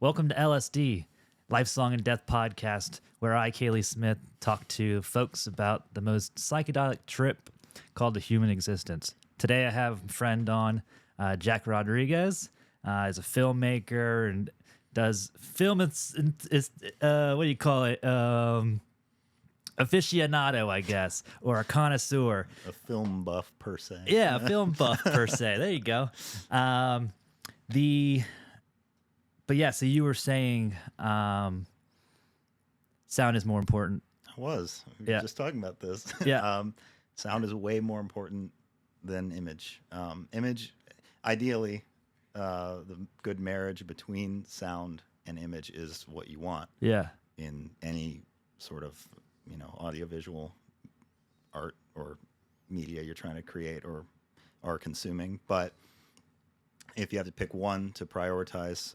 Welcome to LSD, Life Song and Death podcast, where I, Kaylee Smith, talk to folks about the most psychedelic trip called the human existence. Today I have a friend on, Jack Rodriguez. Is a filmmaker and does film. It's what do you call it? Aficionado, I guess, or a connoisseur. A film buff per se. Yeah, a film buff per se. There you go. But yeah, so you were saying sound is more important. I was. We were Yeah. just talking about this. Yeah. Sound is way more important than image. Image, ideally, the good marriage between sound and image is what you want Yeah. in any sort of, audiovisual art or media you're trying to create or are consuming. But if you have to pick one to prioritize,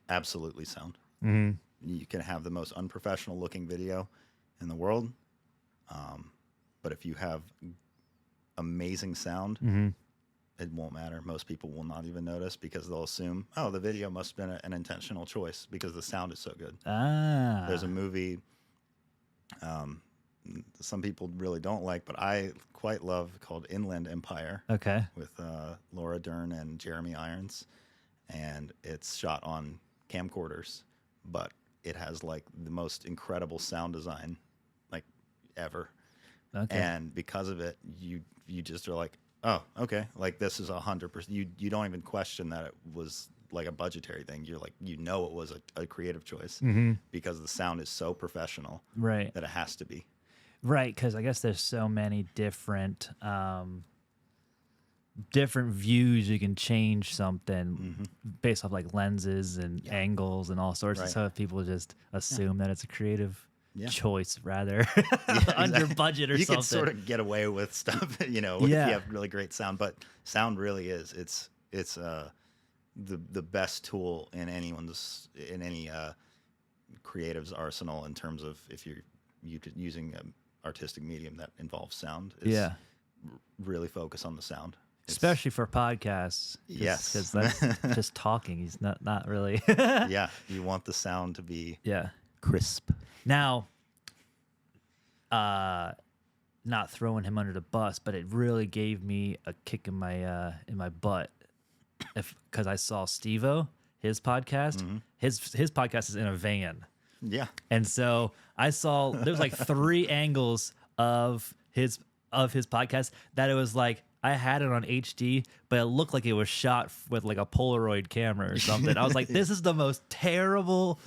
absolutely sound. Mm-hmm. You can have the most unprofessional looking video in the world, but if you have amazing sound, Mm-hmm. it won't matter. Most people will not even notice because they'll assume, oh, the video must have been an intentional choice because the sound is so good. Ah. There's a movie some people really don't like, but I quite love, called Inland Empire, Okay. with Laura Dern and Jeremy Irons, and it's shot on camcorders, but it has like the most incredible sound design like ever. Okay. And because of it, you just are like, oh, okay, like this is 100%. You don't even question that it was like a budgetary thing. You're like, it was a creative choice because the sound is so professional, Right. that it has to be. Right, because I guess there's so many different different views you can change something based off like lenses and angles and all sorts. And Right. so if people just assume that it's a creative choice rather under exactly. budget or You something. can sort of get away with stuff, if you have really great sound. But sound really is it's the best tool in any creative's arsenal in terms of if you're using an artistic medium that involves sound. Really focus on the sound. Especially for podcasts. Yes. Because that's just talking. He's not really. Yeah, you want the sound to be crisp. Now, not throwing him under the bus, but it really gave me a kick in my butt, because I saw Steve-O, his podcast. His podcast is in a van, Yeah. and so I saw there's like 3 angles of his podcast that it was like I had it on HD, but it looked like it was shot with like a Polaroid camera or something. I was like, this is the most terrible.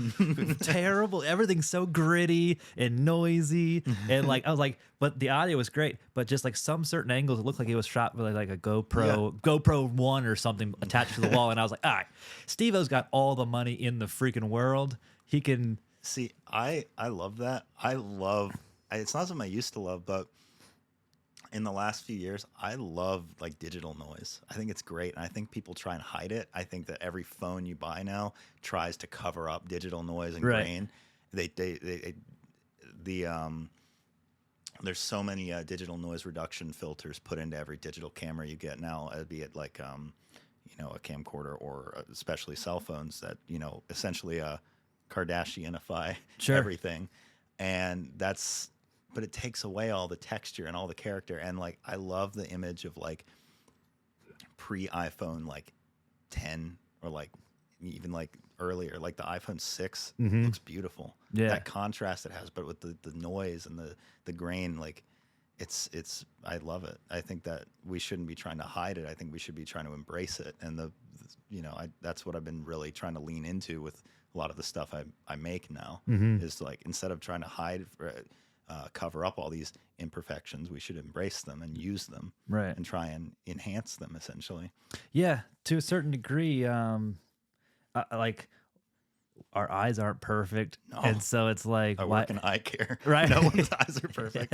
Everything's so gritty and noisy. And like, I was like, but the audio was great. But just like some certain angles, it looked like it was shot with like a GoPro 1 or something attached to the wall. And I was like, all right, Steve-O's got all the money in the freaking world. He can. See, I love that. It's not something I used to love, but in the last few years, I love like digital noise. I think it's great, and I think people try and hide it. I think that every phone you buy now tries to cover up digital noise and grain. There's so many digital noise reduction filters put into every digital camera you get now, be it like a camcorder or especially cell phones that essentially Kardashianify everything, and but it takes away all the texture and all the character. And like, I love the image of like pre-iPhone, like 10 or like even like earlier, like the iPhone 6 looks beautiful. Yeah. That contrast it has, but with the noise and the grain, like I love it. I think that we shouldn't be trying to hide it. I think we should be trying to embrace it. And that's what I've been really trying to lean into with a lot of the stuff I make now, is like, instead of trying to hide cover up all these imperfections, we should embrace them and use them, Right. and try and enhance them, essentially. Yeah, to a certain degree, like our eyes aren't perfect, No. and so it's like I work in eye care, right? No one's eyes are perfect.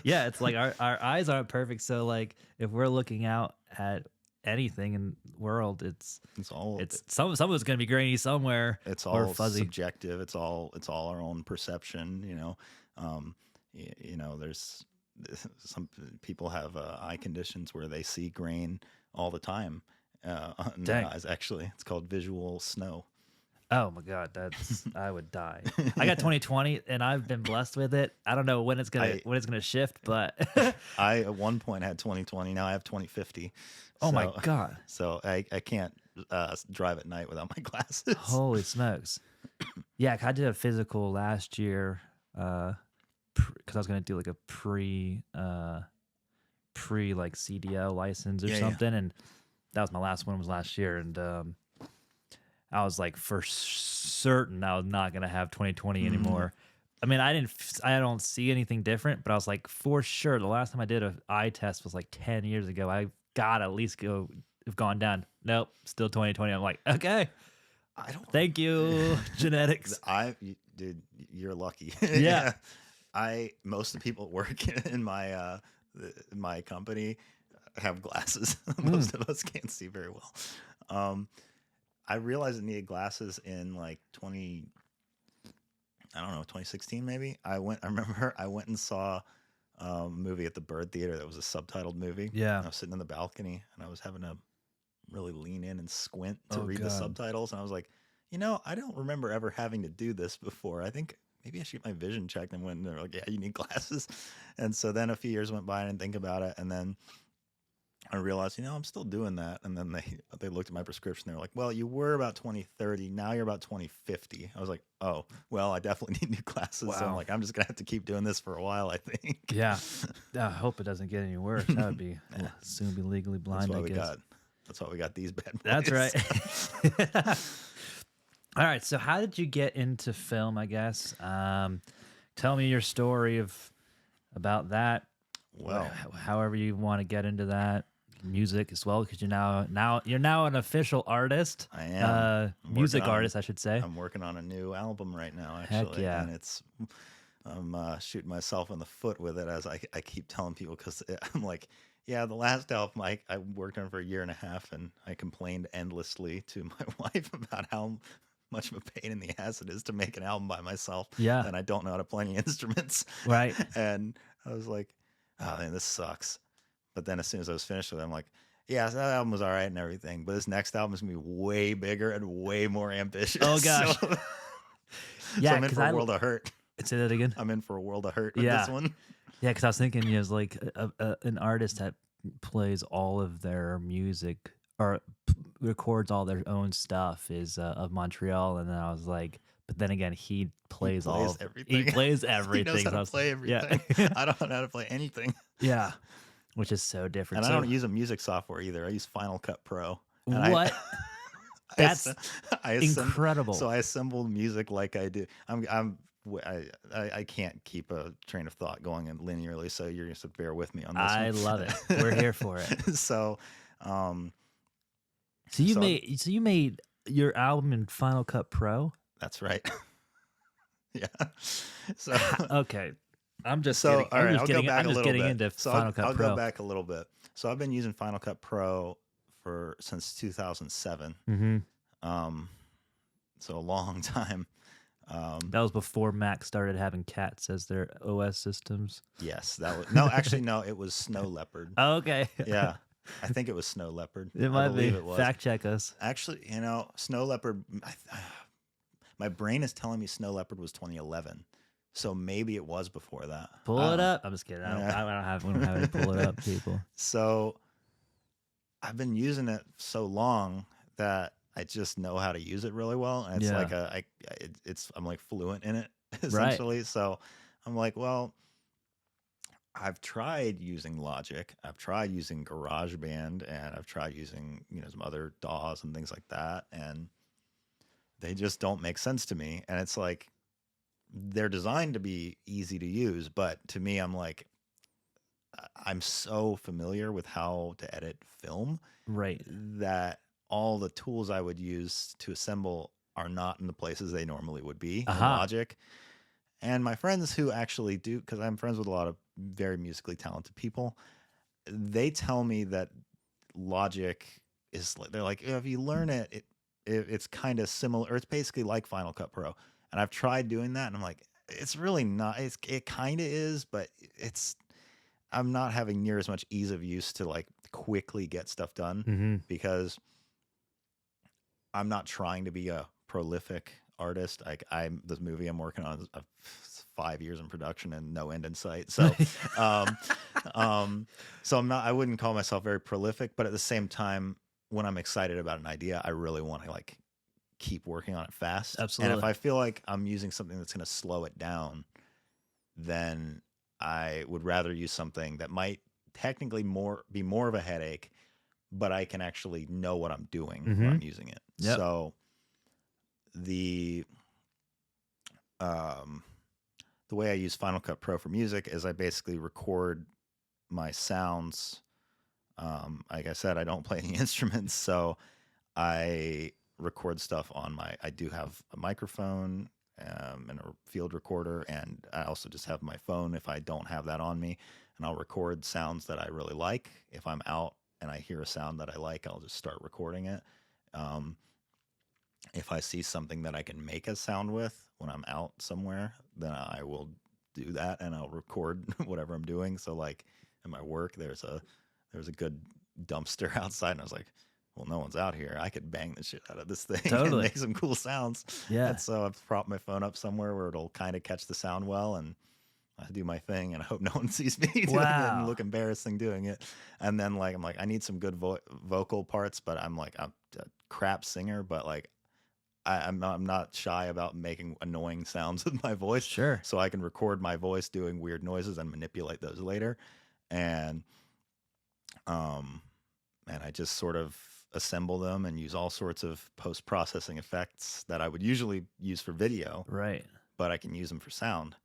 Yeah, it's like our eyes aren't perfect, so like if we're looking out at anything in the world, some of it's going to be grainy somewhere. It's or all fuzzy. subjective. It's all our own perception. There's some people have eye conditions where they see grain all the time on their eyes. Actually, it's called visual snow. Oh my god, that's I would die. I got 2020 and I've been blessed with it. I don't know I when it's gonna shift, but I at one point had 2020. Now I have 2050. oh my So god, so I can't drive at night without my glasses. holy smokes! Yeah, 'cause I did a physical last year, because I was gonna do like a pre like CDL license or Yeah, yeah. something, and that was my last one was last year, and I was like for certain I was not gonna have 2020 Mhm. anymore. I mean, I don't see anything different, but I was like for sure the last time I did a eye test was like 10 years ago. I got to at least go have gone down. Nope, still 2020. I'm like, okay, I don't. thank you, genetics. Dude, you're lucky. Yeah. Yeah. Most of the people at work in my company have glasses. Mm, Most of us can't see very well. Um, I realized I needed glasses in like 2016 maybe. I remember I went and saw a movie at the Bird Theater that was a subtitled movie. yeah. I was sitting in the balcony and I was having to really lean in and squint to Oh read the god. subtitles. And I was like, I don't remember ever having to do this before. I think maybe I should get my vision checked. And when they're like, yeah, you need glasses. And so then a few years went by and I didn't think about it. And then I realized, I'm still doing that. And then they looked at my prescription. They were like, well, you were about 2030. Now you're about 2050. I was like, oh, well, I definitely need new glasses. So I'm Wow. like, I'm just going to have to keep doing this for a while, I think. Yeah. I hope it doesn't get any worse. That would be Yeah. soon be legally That's blind, why I we guess. got. That's why we got these bad boys. That's right. All right. So, how did you get into film? I guess. Tell me your story about that. Well, However you want to get into that music as well, because you're now an official artist. I am. I'm Music working on- artist, I should say. I'm working on a new album right now, Heck actually, yeah. and I'm shooting myself in the foot with it as I keep telling people because I'm like, yeah, the last album I worked on for a year and a half, and I complained endlessly to my wife about how much of a pain in the ass it is to make an album by myself, Yeah. and I don't know how to play any instruments, Right. and I was like, oh man, this sucks. But then as soon as I was finished with it, I'm like, yeah, so that album was all right and everything, but this next album is gonna be way bigger and way more ambitious. Oh gosh. So, Yeah, so I'm in 'cause for a world of hurt. say that again. I'm in for a world of hurt with Yeah. this one. Yeah, because I was thinking, was like an artist that plays all of their music or records all their own stuff is of Montreal, and then I was like, but then again, he plays all plays of, everything. He plays He everything. knows how So I to was- play yeah, everything. I don't know how to play anything. yeah, which is so different. And I So don't use a music software either. I use Final Cut Pro. And what? I That's assemb- incredible. So I assemble music like I do. I can't keep a train of thought going in linearly, so you're going to bear with me on this I one. love it. We're here for it. So, um, So you So- made your album in Final Cut Pro. that's right. Yeah. So, Okay, I'm just so getting, all I'm right, just I'll getting, go back I'm a just little getting bit. into So Final Cut I'll Pro. go back a little bit. So I've been using Final Cut Pro since 2007. Mm-hmm. So a long time. That was before Mac started having cats as their OS systems. Yes, that was no. Actually, no. It was Snow Leopard. Oh, okay. Yeah, I think it was Snow Leopard. It I might be. believe it was. Fact check us. Actually, Snow Leopard. My brain is telling me Snow Leopard was 2011. So maybe it was before that. Pull I it don't- up. I'm just kidding. I don't, Yeah. I don't have. We don't have any pull it up people. So I've been using it so long that I just know how to use it really well, and it's Yeah. like I'm like fluent in it essentially. So I'm like, well, I've tried using Logic, I've tried using GarageBand, and I've tried using some other DAWs and things like that, and they just don't make sense to me. And it's like they're designed to be easy to use, but to me, I'm like, I'm so familiar with how to edit film Right. that all the tools I would use to assemble are not in the places they normally would be in Aha. Logic. And my friends who actually do, because I'm friends with a lot of very musically talented people, they tell me that Logic is they're like, if you learn it, it's kind of similar, or it's basically like Final Cut Pro. And I've tried doing that, and I'm like, it's really not. It kind of is, but I'm not having near as much ease of use to like quickly get stuff done Mm-hmm. because I'm not trying to be a prolific artist. Like this movie I'm working on is 5 years in production and no end in sight. So, um, so I'm not. I wouldn't call myself very prolific, but at the same time, when I'm excited about an idea, I really want to like keep working on it fast. And if Absolutely. I feel like I'm using something that's going to slow it down, then I would rather use something that might technically be more of a headache, but I can actually know what I'm doing when Mm-hmm. I'm using it. Yep. So the um, the way I use Final Cut Pro for music is I basically record my sounds. Like I said, I don't play any instruments, so I record stuff on I do have a microphone and a field recorder, and I also just have my phone if I don't have that on me, and I'll record sounds that I really like. If I'm out and I hear a sound that I like, I'll just start recording it. Um, if I see something that I can make a sound with when I'm out somewhere, then I will do that and I'll record whatever I'm doing. So like in my work, there's a good dumpster outside, and I was like, well, no one's out here. I could bang the shit out of this thing and Totally. make some cool sounds. Yeah. And so I've propped my phone up somewhere where it'll kind of catch the sound well, and I do my thing, and I hope no one sees me doing it and Wow. look embarrassing doing it. And then like I'm like, I need some good vocal parts, but I'm a crap singer, but like I'm not shy about making annoying sounds with my voice, Sure. so I can record my voice doing weird noises and manipulate those later. And um, and I just sort of assemble them and use all sorts of post-processing effects that I would usually use for video, Right. but I can use them for sound.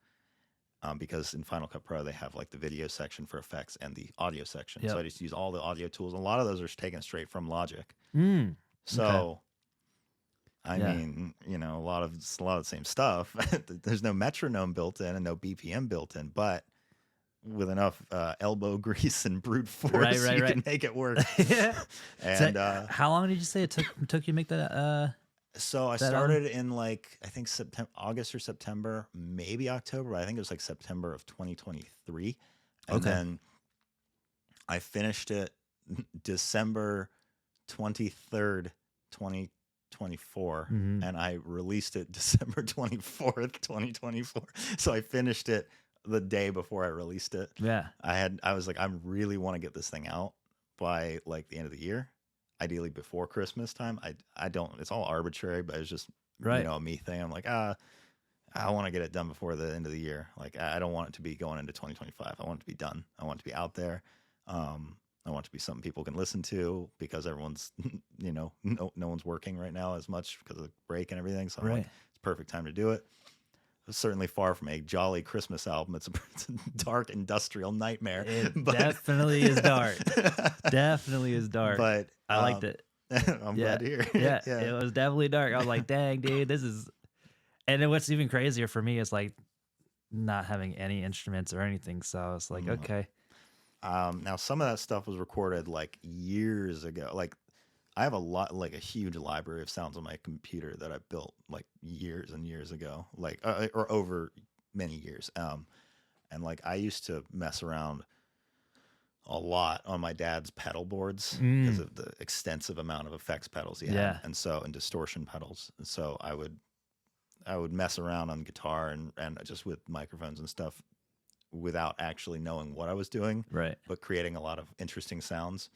Because in Final Cut Pro they have like the video section for effects and the audio section. So Yep. I just use all the audio tools. A lot of those are taken straight from Logic. Mm. So Okay. I Yeah. mean, you know, a lot of the same stuff. There's no metronome built in and no BPM built in, but with enough elbow grease and brute force, Right. you Right. can make it work. Yeah. And So, how long did you say it took you to make so I that album? started in like I think August or September, maybe October. But I think it was like September of 2023, and Okay. then I finished it December 23rd, 2024, Mm-hmm. and I released it December 24th, 2024. So I finished it the day before I released it. Yeah. I was like, I really want to get this thing out by like the end of the year, ideally before Christmas time. I don't, it's all arbitrary, but it's just, you Right. know, a me thing. I'm like, I want to get it done before the end of the year. Like, I don't want it to be going into 2025. I want it to be done. I want it to be out there. I want it to be something people can listen to because everyone's, you know, no one's working right now as much because of the break and everything. So I'm like, Right. it's perfect time to do it. It's certainly far from a jolly Christmas album. It's a dark industrial nightmare. It But definitely is dark. Definitely is dark. but I liked it. I'm Yeah. glad to hear it. Yeah. Yeah. It was definitely dark. I was like, dang, dude, this is. And then what's even crazier for me is like not having any instruments or anything. So I was like, Mm. okay. Now some of that stuff was recorded like years ago. Like I have a huge library of sounds on my computer that I built like years and years ago, like or over many years. And like I used to mess around a lot on my dad's pedal boards because of the extensive amount of effects pedals he Yeah. had, and distortion pedals. And so I would mess around on guitar and just with microphones and stuff without actually knowing what I was doing, Right. but creating a lot of interesting sounds.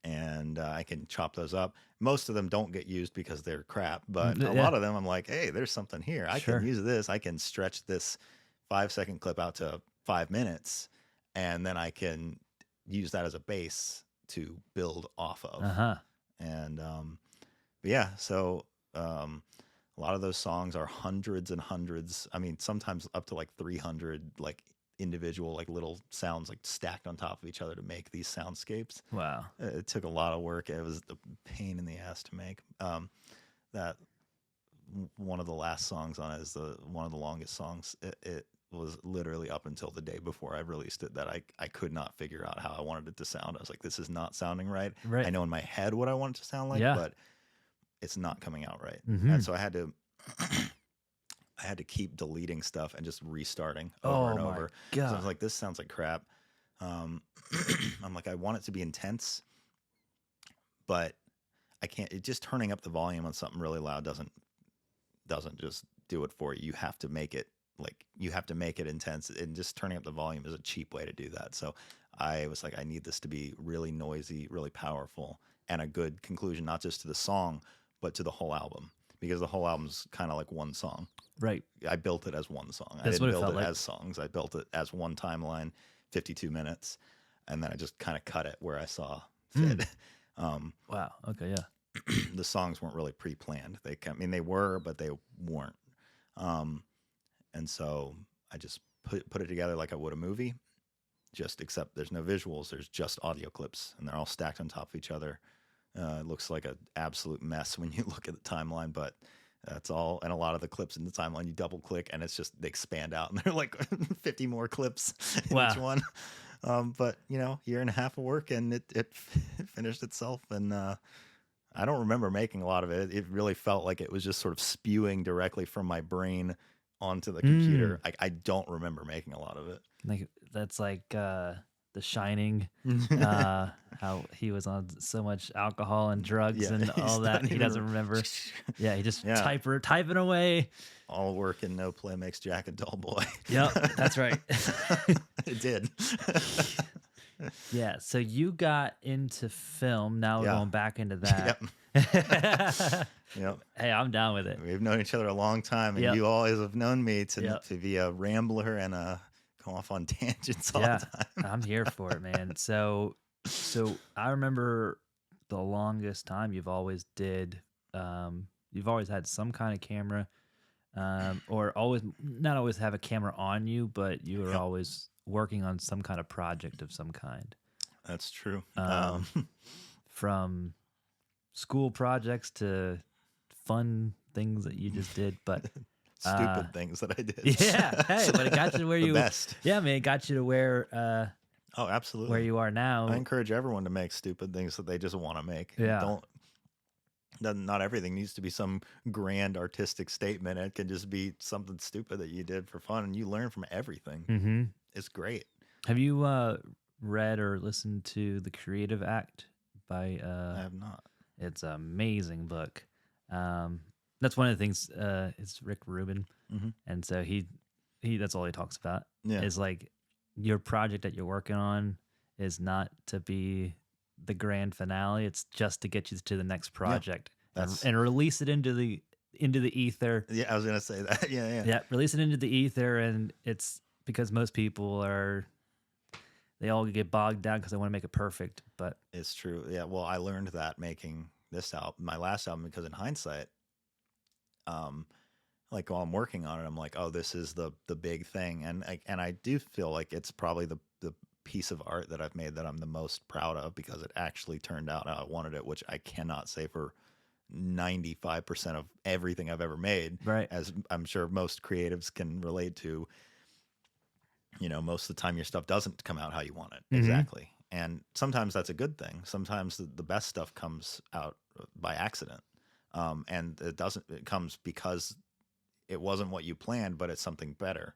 And I can chop those up. Most of them don't get used because they're crap, but a Yeah. lot of them I'm like, hey, there's something here. I Sure. can use this. I can stretch this 5-second clip out to 5 minutes, and then I can use that as a base to build off of. Uh-huh. And but yeah, so a lot of those songs are hundreds and hundreds. I mean, sometimes up to like 300 like individual like little sounds like stacked on top of each other to make these soundscapes. Wow. It took a lot of work. It was a pain in the ass to make. That one of the last songs on it is one of the longest songs. It was literally up until the day before I released it that I could not figure out how I wanted it to sound. I was like, this is not sounding right. Right. I know in my head what I want it to sound like, Yeah. but it's not coming out right. Mhm. And so I had to I had to keep deleting stuff and just restarting over Oh and my over. So I was God. like, this sounds like crap. I'm like, I want it to be intense, but I can't. It just turning up the volume on something really loud doesn't just do it for you. You have to make it intense, and just turning up the volume is a cheap way to do that. So I was like, I need this to be really noisy, really powerful, and a good conclusion, not just to the song, but to the whole album, because the whole album's kind of like one song. Right. I built it as one song. That's I what didn't it build felt it like. as songs. I built it as one timeline, 52 minutes, and then I just kind of cut it where I saw fit. Wow. Okay. Yeah. The songs weren't really pre-planned. They were, but they weren't. And so I just put it together like I would a movie, just except there's no visuals. There's just audio clips, and they're all stacked on top of each other. It looks like an absolute mess when you look at the timeline, but that's all. And a lot of the clips in the timeline, you double click, and it's just they expand out, and they're like 50 more clips in Wow. each one. But year and a half of work, and it finished itself. And I don't remember making a lot of it. It really felt like it was just sort of spewing directly from my brain onto the computer. I don't remember making a lot of it. Like that's like The Shining, how he was on so much alcohol and drugs and all that. He doesn't remember. Yeah, he just typing away. All work and no play makes Jack a dull boy. Yep, that's right. It did. Yeah, so you got into film. Now we're going back into that. Yep. Hey, I'm down with it. We've known each other a long time, and you always have known me to be a rambler and go off on tangents all the time. I'm here for it, man. So I remember the longest time you've always had some kind of camera, or not always have a camera on you, but you were always working on some kind of project of some kind. That's true. From school projects to fun things that you just did, but stupid things that I did. Yeah, hey, but it got you to where you best. Yeah, man, it got you to where oh, absolutely, where you are now. I encourage everyone to make stupid things that they just want to make. Yeah. Not everything needs to be some grand artistic statement. It can just be something stupid that you did for fun, and you learn from everything. Mm-hmm. It's great. Have you read or listened to The Creative Act by I have not. It's an amazing book. That's one of the things. It's Rick Rubin, and so he that's all he talks about. Yeah. Is like your project that you're working on is not to be the grand finale. It's just to get you to the next project and release it into the ether. Yeah, I was gonna say that. Yeah. Release it into the ether, and it's because most people they all get bogged down because they want to make it perfect. But it's true. Yeah. Well, I learned that making this album, my last album, because in hindsight, like while I'm working on it, I'm like, oh, this is the big thing, and I do feel like it's probably the piece of art that I've made that I'm the most proud of, because it actually turned out how I wanted it, which I cannot say for 95% of everything I've ever made. Right. As I'm sure most creatives can relate to, most of the time your stuff doesn't come out how you want it. Exactly. And sometimes that's a good thing. Sometimes the best stuff comes out by accident. And it comes because it wasn't what you planned, but it's something better.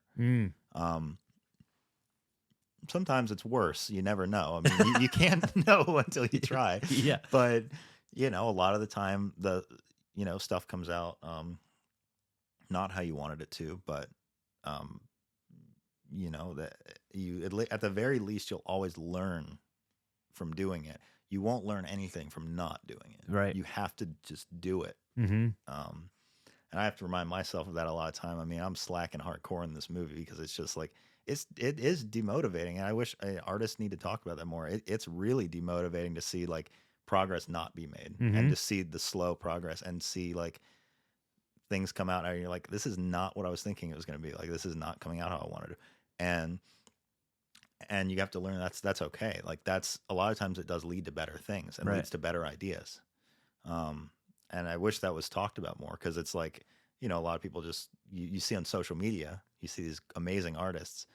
Sometimes it's worse. You never know. I mean, you can't know until you try. Yeah. But, a lot of the time stuff comes out not how you wanted it to, but that at the very least you'll always learn from doing it. You won't learn anything from not doing it. Right. You have to just do it. Mm-hmm. And I have to remind myself of that a lot of time. I mean, I'm slacking hardcore in this movie because it's just like it is demotivating, and I wish artists need to talk about that more. It's really demotivating to see like progress not be made, and to see the slow progress, and see like things come out and you're like, this is not what I was thinking it was going to be. Like, this is not coming out how I wanted to. And you have to learn that's okay. Like, that's a lot of times it does lead to better things and leads to better ideas. And I wish that was talked about more, because it's like, a lot of people just, you see on social media, you see these amazing artists.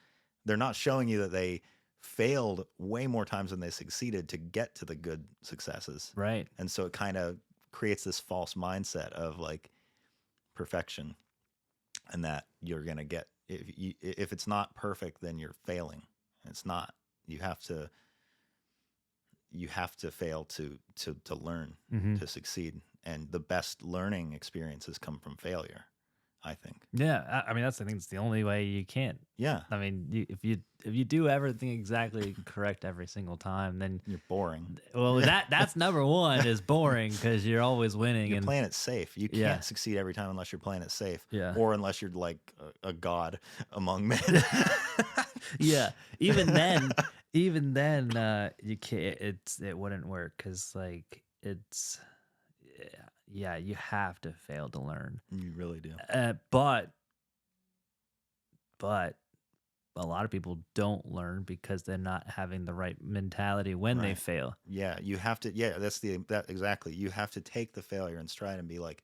They're not showing you that they failed way more times than they succeeded to get to the good successes. Right. And so it kind of creates this false mindset of like perfection, and that you're going to get, if it's not perfect, then you're failing. It's not. You have to you have to fail to learn, Mm-hmm. to succeed, and the best learning experiences come from failure, I think. Yeah, I mean that's I think it's the only way you can. Yeah, I mean, if you do everything exactly correct every single time, then you're boring. well that's number one is boring because you're always winning You're and playing it safe. You yeah, can't succeed every time unless you're playing it safe, yeah, or unless you're like a god among men. yeah. Even then, you can't. It wouldn't work because like it's yeah, you have to fail to learn. You really do. But a lot of people don't learn because they're not having the right mentality when they Right. fail. Yeah, you have to. Yeah, that exactly. You have to take the failure in stride and be like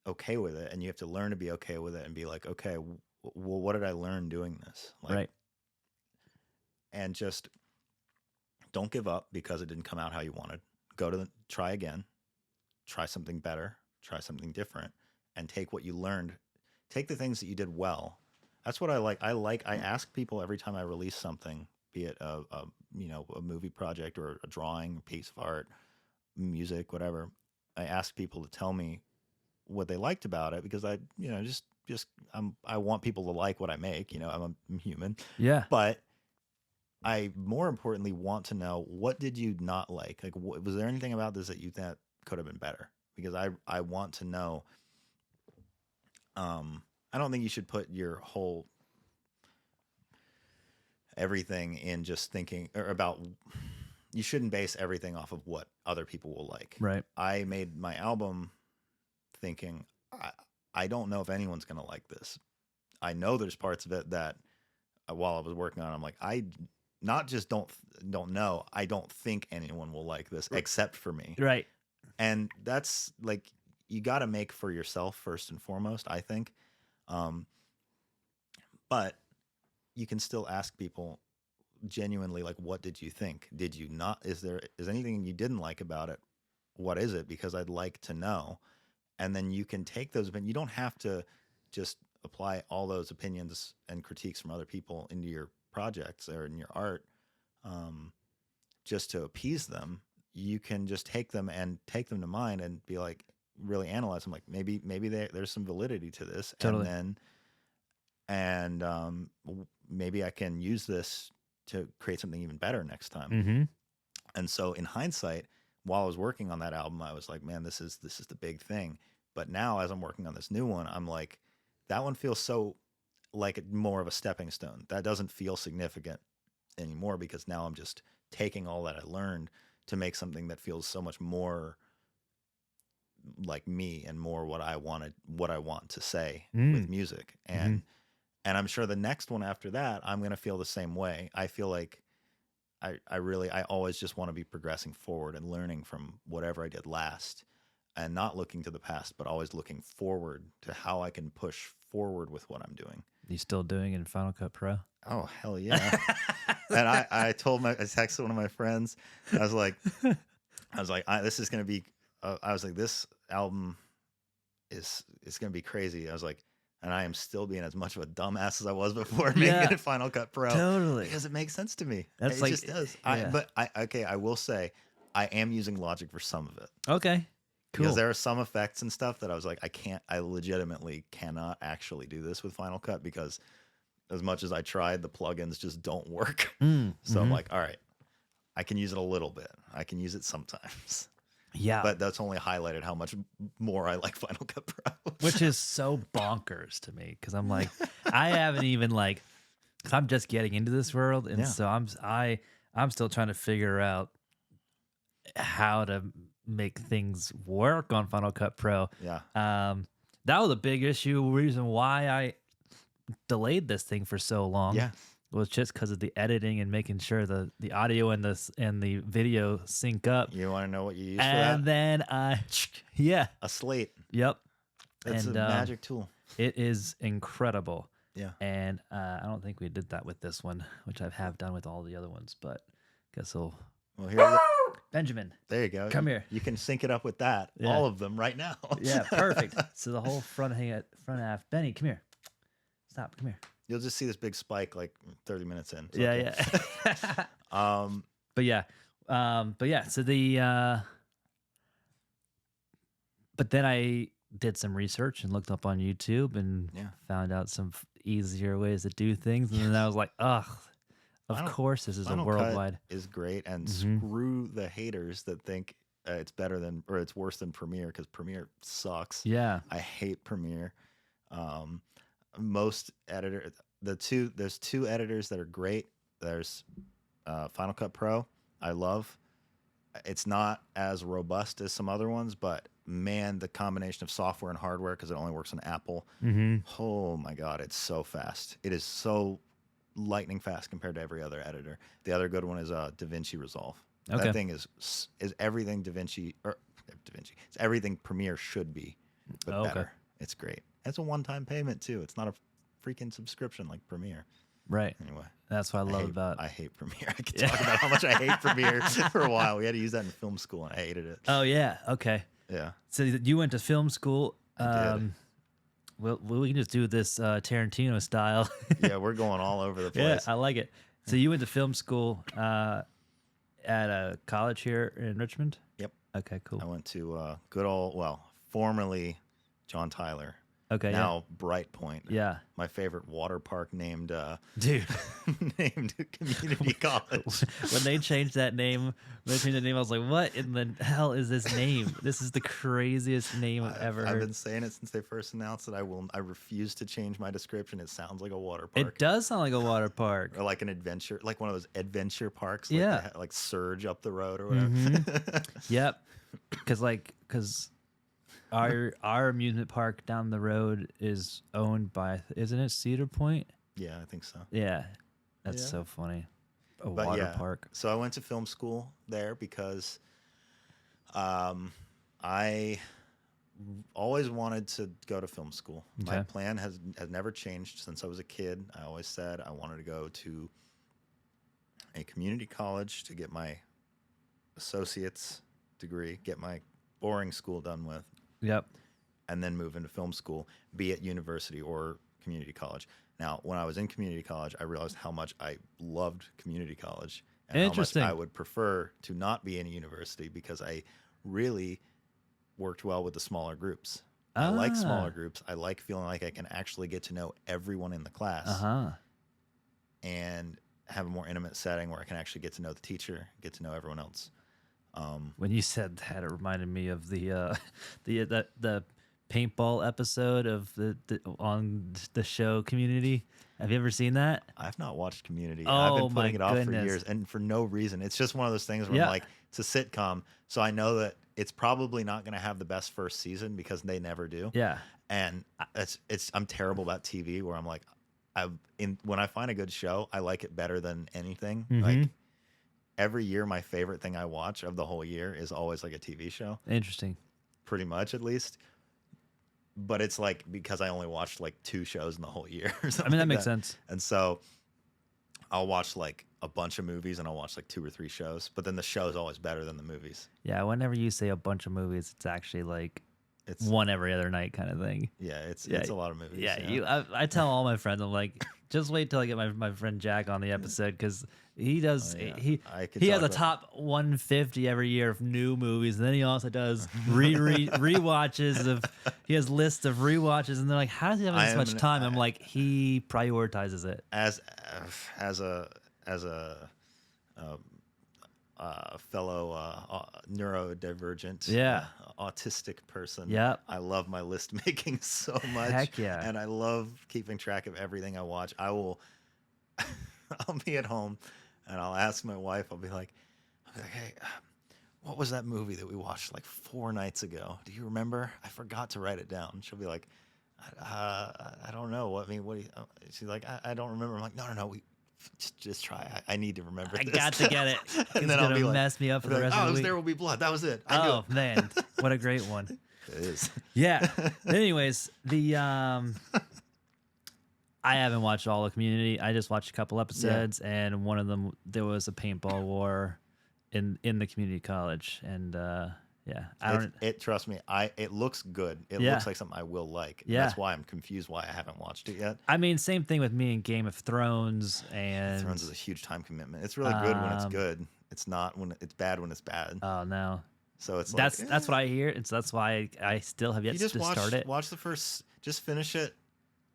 okay with it, and you have to learn to be okay with it and be like, okay, well, what did I learn doing this? Like, Right. and just don't give up because it didn't come out how you wanted. Try again, try something better, try something different, and take what you learned. Take the things that you did well. That's what I like. I ask people every time I release something, be it a a movie project or a drawing, a piece of art, music, whatever. I ask people to tell me what they liked about it because I just I want people to like what I make. I'm human, Yeah. but I more importantly want to know, what did you not like? Like, was there anything about this that you thought could have been better? Because I want to know. I don't think you should put your whole everything in just thinking or about. You shouldn't base everything off of what other people will like. Right. I made my album thinking I don't know if anyone's gonna like this. I know there's parts of it that while I was working on it, I'm like, I not just don't know, I don't think anyone will like this except for me. Right. And that's like, you got to make for yourself first and foremost, I think. But you can still ask people genuinely, like, what did you think? Did you not? Is anything you didn't like about it? What is it? Because I'd like to know. And then you can take those, but you don't have to just apply all those opinions and critiques from other people into your projects or in your art, just to appease them. You can just take them to mind and be like, really analyze them. Like, maybe there's some validity to this. Totally. And maybe I can use this to create something even better next time. Mm-hmm. And so in hindsight, while I was working on that album, I was like, man, this is the big thing. But now as I'm working on this new one, I'm like, that one feels so like more of a stepping stone. That doesn't feel significant anymore because now I'm just taking all that I learned to make something that feels so much more like me and more what I want to say with music. And I'm sure the next one after that, I'm going to feel the same way. I feel like I always just want to be progressing forward and learning from whatever I did last and not looking to the past, but always looking forward to how I can push forward with what I'm doing. You still doing it in Final Cut Pro? Oh, hell yeah. And I texted one of my friends. I was like, this is going to be, I was like, this album it's going to be crazy. I was like, and I am still being as much of a dumbass as I was before making it in Final Cut Pro. Totally. Because it makes sense to me. That's it just does. Yeah. I will say, I am using Logic for some of it. Okay. Cool. Because there are some effects and stuff that I was like, I legitimately cannot actually do this with Final Cut because as much as I tried, the plugins just don't work. So I'm like, all right, I can use it a little bit. I can use it sometimes. Yeah. But that's only highlighted how much more I like Final Cut Pro. Which is so bonkers to me because I'm like, I haven't even like, cause I'm just getting into this world. And so I'm still trying to figure out how to make things work on Final Cut Pro. Yeah. That was a big reason why I delayed this thing for so long. Yeah. Was just because of the editing and making sure the audio and the video sync up. You want to know what you use for And that? then a slate. Yep. That's a magic tool. It is incredible. Yeah. And I don't think we did that with this one, which I have done with all the other ones, but guess we'll. Well, here. Benjamin. There you go. Come here. You can sync it up with that. Yeah. All of them right now. Yeah, perfect. So the whole front half. Benny, come here. Stop. Come here. You'll just see this big spike like 30 minutes in. It's Yeah, okay. yeah. But yeah, But yeah, so but then I did some research and looked up on YouTube and Yeah. found out some easier ways to do things, and then I was like, ugh, of Final course this is a Final Cut worldwide. is great, and Hmm. screw the haters that think it's better than or it's worse than Premiere because Premiere sucks. Yeah. I hate Premiere. Um, most editor there's two editors that are great. There's Final Cut Pro. I love. It's not as robust as some other ones, but man, the combination of software and hardware because it only works on Apple. Hmm. Oh my god, it's so fast. It is so lightning fast compared to every other editor. The other good one is DaVinci Resolve. Okay. That thing is everything DaVinci or DaVinci. It's everything Premiere should be, but Okay. better. It's great. It's a one-time payment too. It's not a freaking subscription like Premiere. Right. Anyway, That's what I love about. I hate Premiere. I could talk about how much I hate Premiere for a while. We had to use that in film school, and I hated it. Oh yeah. Okay. Yeah, So you went to film school. I did. Well, we can just do this Tarantino style. Yeah, we're going all over the Yeah, place. I like it. So you went to film school at a college here in Richmond? Yep. Okay, cool. I went to good old, well, formerly John Tyler, Okay, now Bright Point. yeah. My favorite water park named Dude, named Community College. when they changed that name, I was like, what in the hell is this name? This is the craziest name I've ever I've heard. been saying it since they first announced it. I refuse to change my description. It sounds like a water park. It does sound like a water park. Or like an adventure, like one of those adventure parks. Like Yeah. they like Surge up the road or whatever. Yep. Because our amusement park down the road is owned by, isn't it Cedar Point? Yeah, I think so. Yeah. That's Yeah. so funny. A But water yeah, park. so I went to film school there because I always wanted to go to film school. My Okay. plan has never changed since I was a kid. I always said I wanted to go to a community college to get my associate's degree, get my boring school done with, Yep. and then move into film school, be it university or community college. Now, when I was in community college, I realized how much I loved community college and how much Interesting. I would prefer to not be in a university because I really worked well with the smaller groups. I like Ah. smaller groups. I like feeling like I can actually get to know everyone in the class Uh-huh. and have a more intimate setting where I can actually get to know the teacher, get to know everyone else. When you said that, it reminded me of the paintball episode of the on the show Community. Have you ever seen that? I've not watched Community. Oh, I've been my putting it off for goodness. years and for no reason. It's just one of those things where Yeah. I'm like, it's a sitcom, so I know that it's probably not going to have the best first season because they never do. Yeah. And I'm terrible about TV where I'm like, when I find a good show, I like it better than anything. Like every year, my favorite thing I watch of the whole year is always like a TV show, Interesting. pretty much at least. But it's like because I only watched like 2 shows in the whole year. Or I something mean, that like makes sense. And so I'll watch like a bunch of movies and I'll watch like 2 or 3 shows. But then the show is always better than the movies. Yeah, whenever you say a bunch of movies, it's actually like It's one every other night kind of thing. yeah, it's Yeah. a lot of movies. Yeah, I tell all my friends, I'm like, just wait till I get my friend Jack on the episode because he does Oh, yeah. I could he has talk a about- top 150 every year of new movies, and then he also does rewatches of he has lists of rewatches, and they're like, how does he have this much time? I'm like, he prioritizes it. as a fellow neurodivergent, Yeah. autistic person. Yep. I love my list making so much. Heck yeah. And I love keeping track of everything I watch. I will. I'll be at home, and I'll ask my wife. I'll be like, hey. What was that movie that we watched like 4 nights ago? Do you remember? I forgot to write it down. She'll be like, I don't know. What do you? She's like, I don't remember. I'm like, no. We just try. I need to remember. I this. got to get it. It's And then I'll gonna be like, mess me up for I'll be the like, rest of the it was week. There Will Be Blood. That was it. I knew Oh man, what a great one. it. It is. Yeah. Anyways, the I haven't watched all of Community. I just watched a couple episodes, and one of them there was a paintball war in the community college, and Yeah, I don't. Trust me, it looks good. It Yeah. looks like something I will like. Yeah. That's why I'm confused why I haven't watched it yet. I mean, same thing with me in Game of Thrones, Game of and Thrones is a huge time commitment. It's really good when it's good. It's not when it's bad when it's bad. oh no, So it's that's what I hear, and so that's why I still have yet you to just start it. watch the first, just finish it.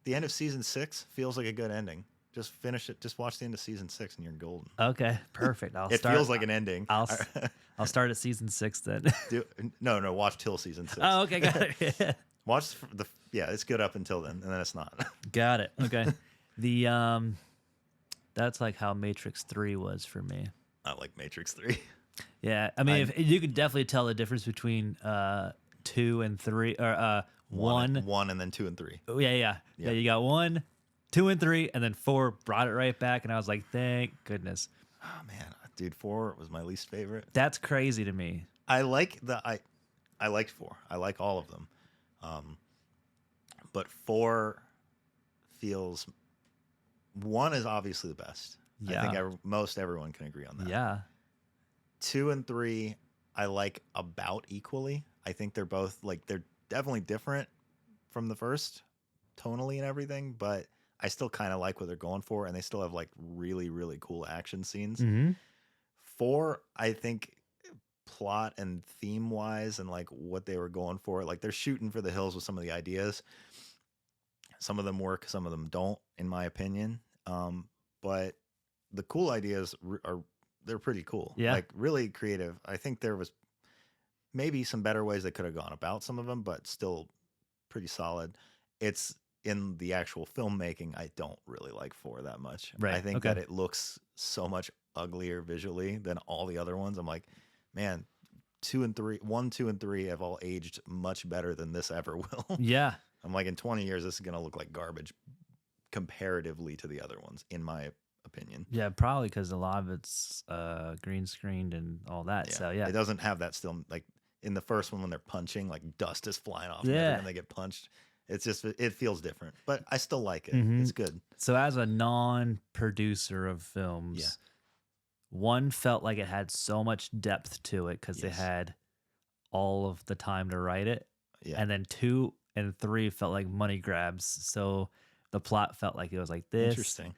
The end of season 6 feels like a good ending. Just finish it. Just watch the end of season 6 and you're golden. Okay, perfect. It feels like an ending. I'll start at season 6 then. No, watch till season 6. Oh, okay, got it. Watch it's good up until then, and then it's not. Got it. Okay. The that's like how Matrix 3 was for me. I like Matrix 3. Yeah, I mean, if you could definitely tell the difference between 2 and 3, or 1. 1 and then 2 and 3. Oh, yeah. You got 1, 2, and 3, and then 4 brought it right back, and I was like, thank goodness. Oh man, dude, 4 was my least favorite. That's crazy to me. I liked 4. I like all of them, but 4 feels. 1 is obviously the best. Yeah. I think most everyone can agree on that. Yeah. 2 and 3, I like about equally. I think they're both they're definitely different from the first, tonally and everything, but I still kind of like what they're going for, and they still have really, really cool action scenes. Mm-hmm. 4, I think, plot and theme wise, and what they were going for, they're shooting for the hills with some of the ideas. Some of them work, some of them don't, in my opinion. But the cool ideas they're pretty cool. Yeah. Really creative. I think there was maybe some better ways they could have gone about some of them, but still pretty solid. It's in the actual filmmaking, I don't really like 4 that much. Right. I think that it looks so much uglier visually than all the other ones. I'm like, man, 1, 2, and 3 have all aged much better than this ever will. Yeah. I'm like, in 20 years, this is going to look like garbage comparatively to the other ones, in my opinion. Yeah, probably because a lot of it's green screened and all that. So, yeah. It doesn't have that still, in the first one when they're punching, dust is flying off when they get punched. It's just, it feels different, but I still like it. Mm-hmm. It's good. So as a non-producer of films, 1 felt like it had so much depth to it because they had all of the time to write it. Yeah. And then 2 and 3 felt like money grabs. So the plot felt like it was like this. Interesting.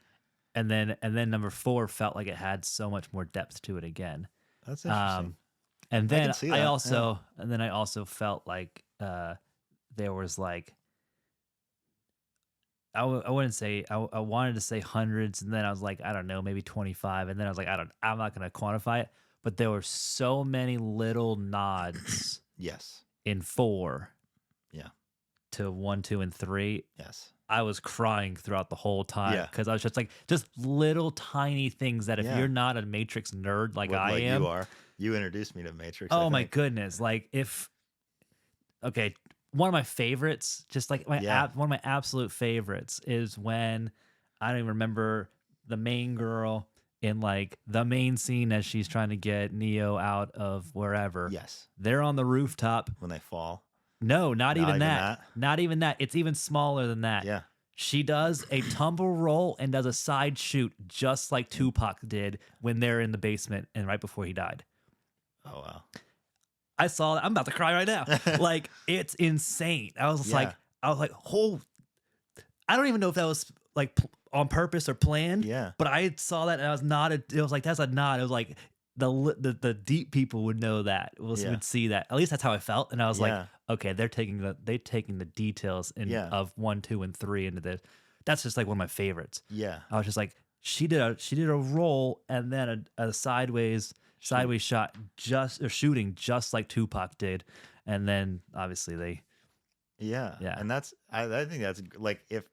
And then number 4 felt like it had so much more depth to it again. That's interesting. And then I also felt like there was I wouldn't say I wanted to say hundreds, and then I was like, I don't know, maybe 25, and then I was like, I'm not going to quantify it, but there were so many little nods Yes. in 4 to 1, 2, and 3. Yes. I was crying throughout the whole time because I was just little tiny things that if you're not a Matrix nerd like I am, you are. You introduced me to Matrix. Oh my goodness! One of my favorites, just one of my absolute favorites, is when I don't even remember the main girl in the main scene as she's trying to get Neo out of wherever. Yes. They're on the rooftop When they fall. No, not even that. Not even that. It's even smaller than that. Yeah. She does a tumble roll and does a side shoot just like Tupac did when they're in the basement and right before he died. Oh, wow. I saw that. I'm about to cry right now. It's insane. I was like, oh, I don't even know if that was on purpose or planned. Yeah. But I saw that and I was nodded. It was like, that's a nod. It was like the deep people would know that, would see that. At least that's how I felt. And I was like, okay, they're taking the details of 1, 2, and 3 into this. That's just one of my favorites. Yeah. I was just like, she did a roll and then a sideways shot shooting just like Tupac did, and then obviously they and that's I think that's if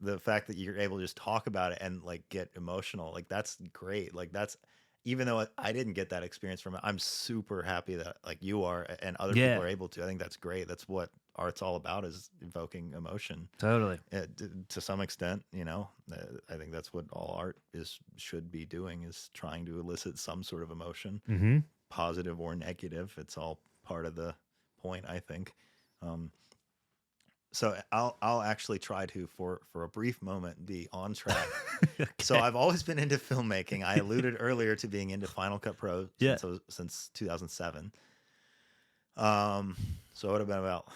the fact that you're able to just talk about it and get emotional, that's great. That's, even though I didn't get that experience from it, I'm super happy that you are and other people are able to. I think that's great. That's what art's all about, is evoking emotion. Totally. To some extent, I think that's what all art should be doing, is trying to elicit some sort of emotion, positive or negative. It's all part of the point, I think. So I'll actually try to, for a brief moment, be on track. Okay. So I've always been into filmmaking. I alluded earlier to being into Final Cut Pro since 2007. So I would have been about.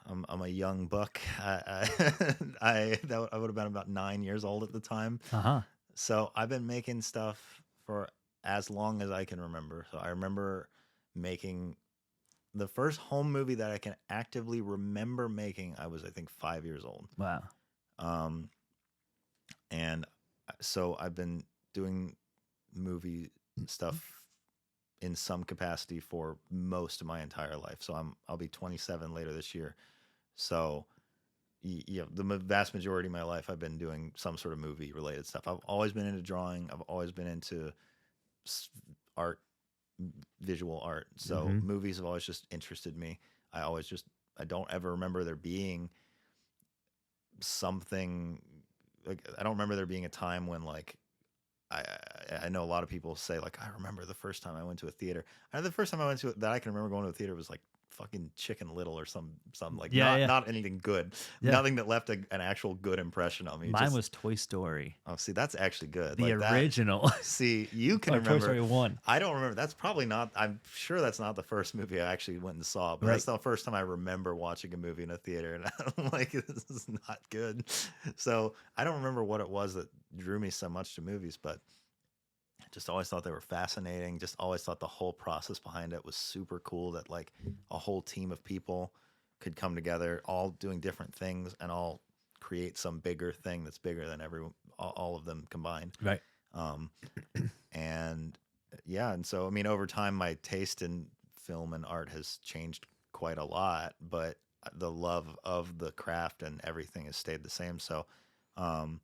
I'm a young buck. I would have been about 9 years old at the time. Uh-huh. So I've been making stuff for as long as I can remember. So I remember making the first home movie that I can actively remember making. I was, I think, 5 years old. Wow. Um, and so I've been doing movie stuff in some capacity for most of my entire life. So I'll be 27 later this year. So yeah, the vast majority of my life I've been doing some sort of movie related stuff. I've always been into drawing. I've always been into art, visual art. So Mm-hmm. movies have always just interested me. I don't ever remember there being something like I don't remember there being a time when like I I know a lot of people say like I remember the first time I went to a theater. The first time I went to that I can remember going to a theater was like fucking Chicken Little or some like Yeah, yeah. not anything good, Yeah. nothing that left an actual good impression on me. Mine Just was Toy Story, oh, see, that's actually good. the Like that. original. See, you can Or Toy remember. Story 1. I don't remember. That's probably not. I'm sure that's not the first movie I actually went and saw. But Right. that's the first time I remember watching a movie in a theater, and I'm like, this is not good. So I don't remember what it was that drew me so much to movies, but just always thought they were fascinating. Just always thought the whole process behind it was super cool. That like a whole team of people could come together, all doing different things, and all create some bigger thing that's bigger than everyone, all of them combined. Right. Um, and yeah, and so I mean, over time, my taste in film and art has changed quite a lot, but the love of the craft and everything has stayed the same. So, um,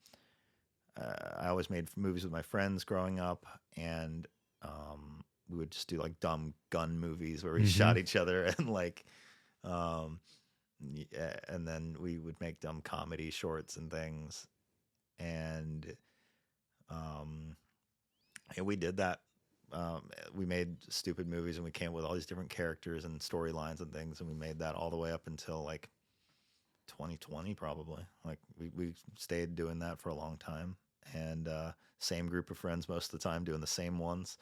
I always made movies with my friends growing up, and we would just do like dumb gun movies where we Mm-hmm. shot each other and like, um, yeah, and then we would make dumb comedy shorts and things, and um, and we did that. We made stupid movies and we came up with all these different characters and storylines and things, and we made that all the way up until like 2020 probably. Like we stayed doing that for a long time, and same group of friends most of the time doing the same ones.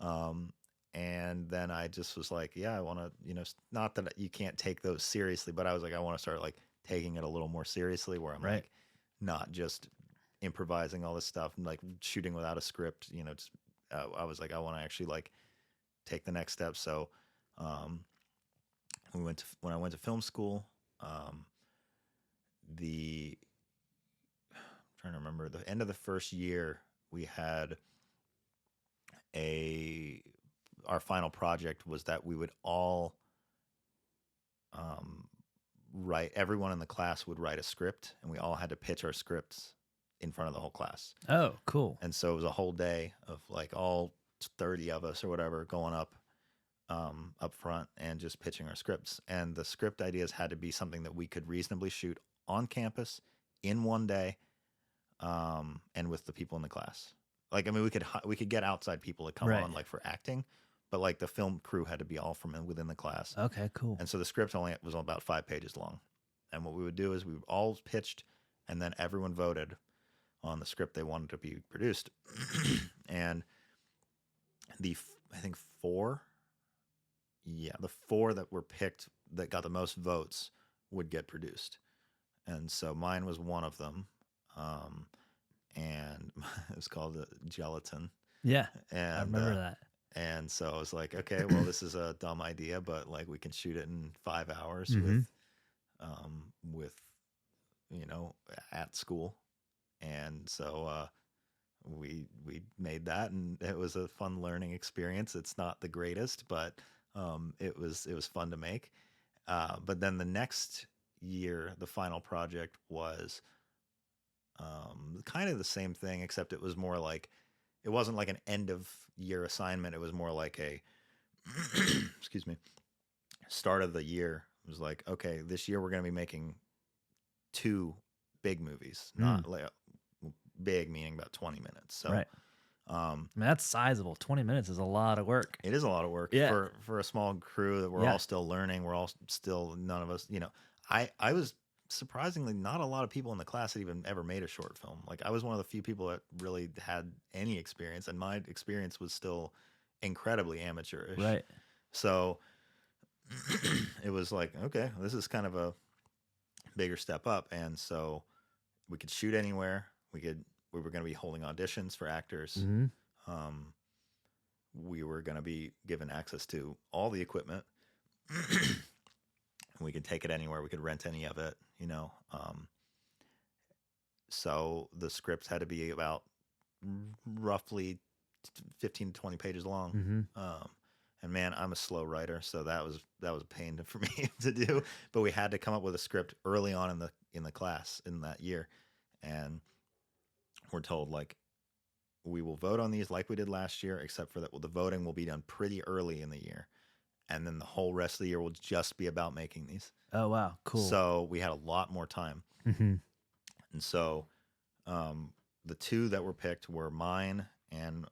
Um, and then I just was like, yeah, I want to, not that you can't take those seriously, but I was like, I want to start like taking it a little more seriously, where I'm Right. like not just improvising all this stuff and like shooting without a script. Just I was like, I want to actually like take the next step. So um, when I went to film school, um, the I'm trying to remember the end of the first year, we had a our final project was that we would all um, write. Everyone in the class would write a script, and we all had to pitch our scripts in front of the whole class. Oh, cool. And so it was a whole day of like all 30 of us or whatever going up front and just pitching our scripts. And the script ideas had to be something that we could reasonably shoot on campus in one day, and with the people in the class. Like, I mean, we could get outside people to come Right. on like for acting, but like the film crew had to be all from within the class. Okay, cool. And so the script only was about 5 pages long. And what we would do is we all pitched, and then everyone voted on the script they wanted to be produced. And I think the four that were picked that got the most votes would get produced. And so mine was one of them. And it was called Gelatin. Yeah, And I remember that. And so I was like, okay, well, this is a dumb idea, but like we can shoot it in 5 hours Mhm. with at school. And so we made that, and it was a fun learning experience. It's not the greatest, but it was fun to make. But then the next year, the final project was kind of the same thing, except it was more like it wasn't like an end of year assignment. It was more like a excuse me, start of the year. It was like, okay, this year we're going to be making 2 big movies, not like big meaning about 20 minutes. So Right. I mean, that's sizable. 20 minutes is a lot of work. it is a lot of work Yeah. for a small crew that we're Yeah. all still learning. We're all still, none of us, I was surprisingly not a lot of people in the class that even ever made a short film. Like I was one of the few people that really had any experience, and my experience was still incredibly amateurish. Right. So it was like, okay, this is kind of a bigger step up. And so we could shoot anywhere. We were going to be holding auditions for actors. Mm-hmm. Um, we were going to be given access to all the equipment. We could take it anywhere. We could rent any of it, you know. So the scripts had to be about roughly 15 to 20 pages long. Mm-hmm. And man, I'm a slow writer, so that was a pain for me to do. But we had to come up with a script early on in the class in that year, and we're told like we will vote on these like we did last year, except for that the voting will be done pretty early in the year, and then the whole rest of the year will just be about making these. Oh wow, cool. So we had a lot more time, Mm-hmm. and so the two that were picked were mine and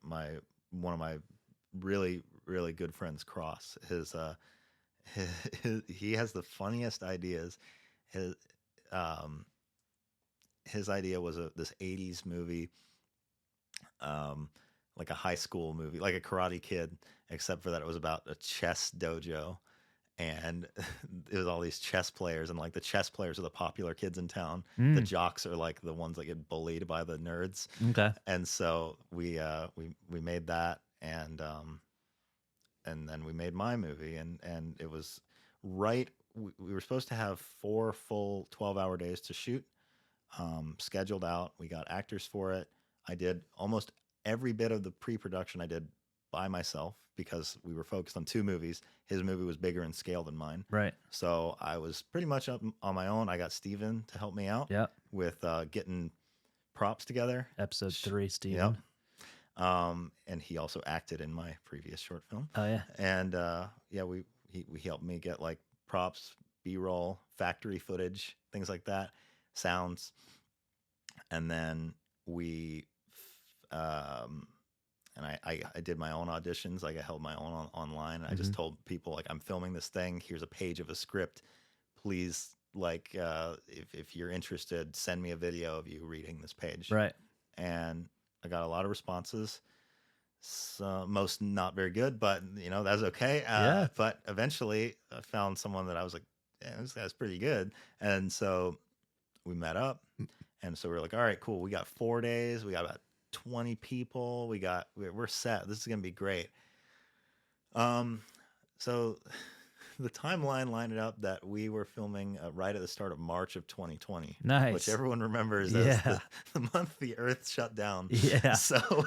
one of my really good friends, Cross. He has the funniest ideas. His his idea was this 80s movie, like a high school movie, like a Karate Kid, except for that it was about a chess dojo, and it was all these chess players, and like the chess players are the popular kids in town. The jocks are like the ones that get bullied by the nerds. Okay. And so we made that, and then we made my movie, and it was right. We were supposed to have 4 full 12-hour days to shoot, scheduled out. We got actors for it. I did almost every bit of the pre-production I did by myself because we were focused on 2 movies. His movie was bigger in scale than mine. Right. So I was pretty much up on my own. I got Steven to help me out with getting props together. Episode 3, Steven. Yep. And he also acted in my previous short film. Oh yeah. And he helped me get like props, B-roll, factory footage, things like that, sounds. And then and I did my own auditions. Like I held my own online. And I just told people like, I'm filming this thing. Here's a page of a script. Please, like, if you're interested, send me a video of you reading this page. Right. And I got a lot of responses. Most not very good, but you know, that's okay. Yeah. But eventually I found someone that I was like, yeah, this guy's pretty good. And so we met up. And so we're like, all right, cool. We got 4 days. We got about 20 people. We're set. This is going to be great. So the timeline lined it up that we were filming right at the start of March of 2020. Nice. Which everyone remembers as the month the earth shut down. Yeah. So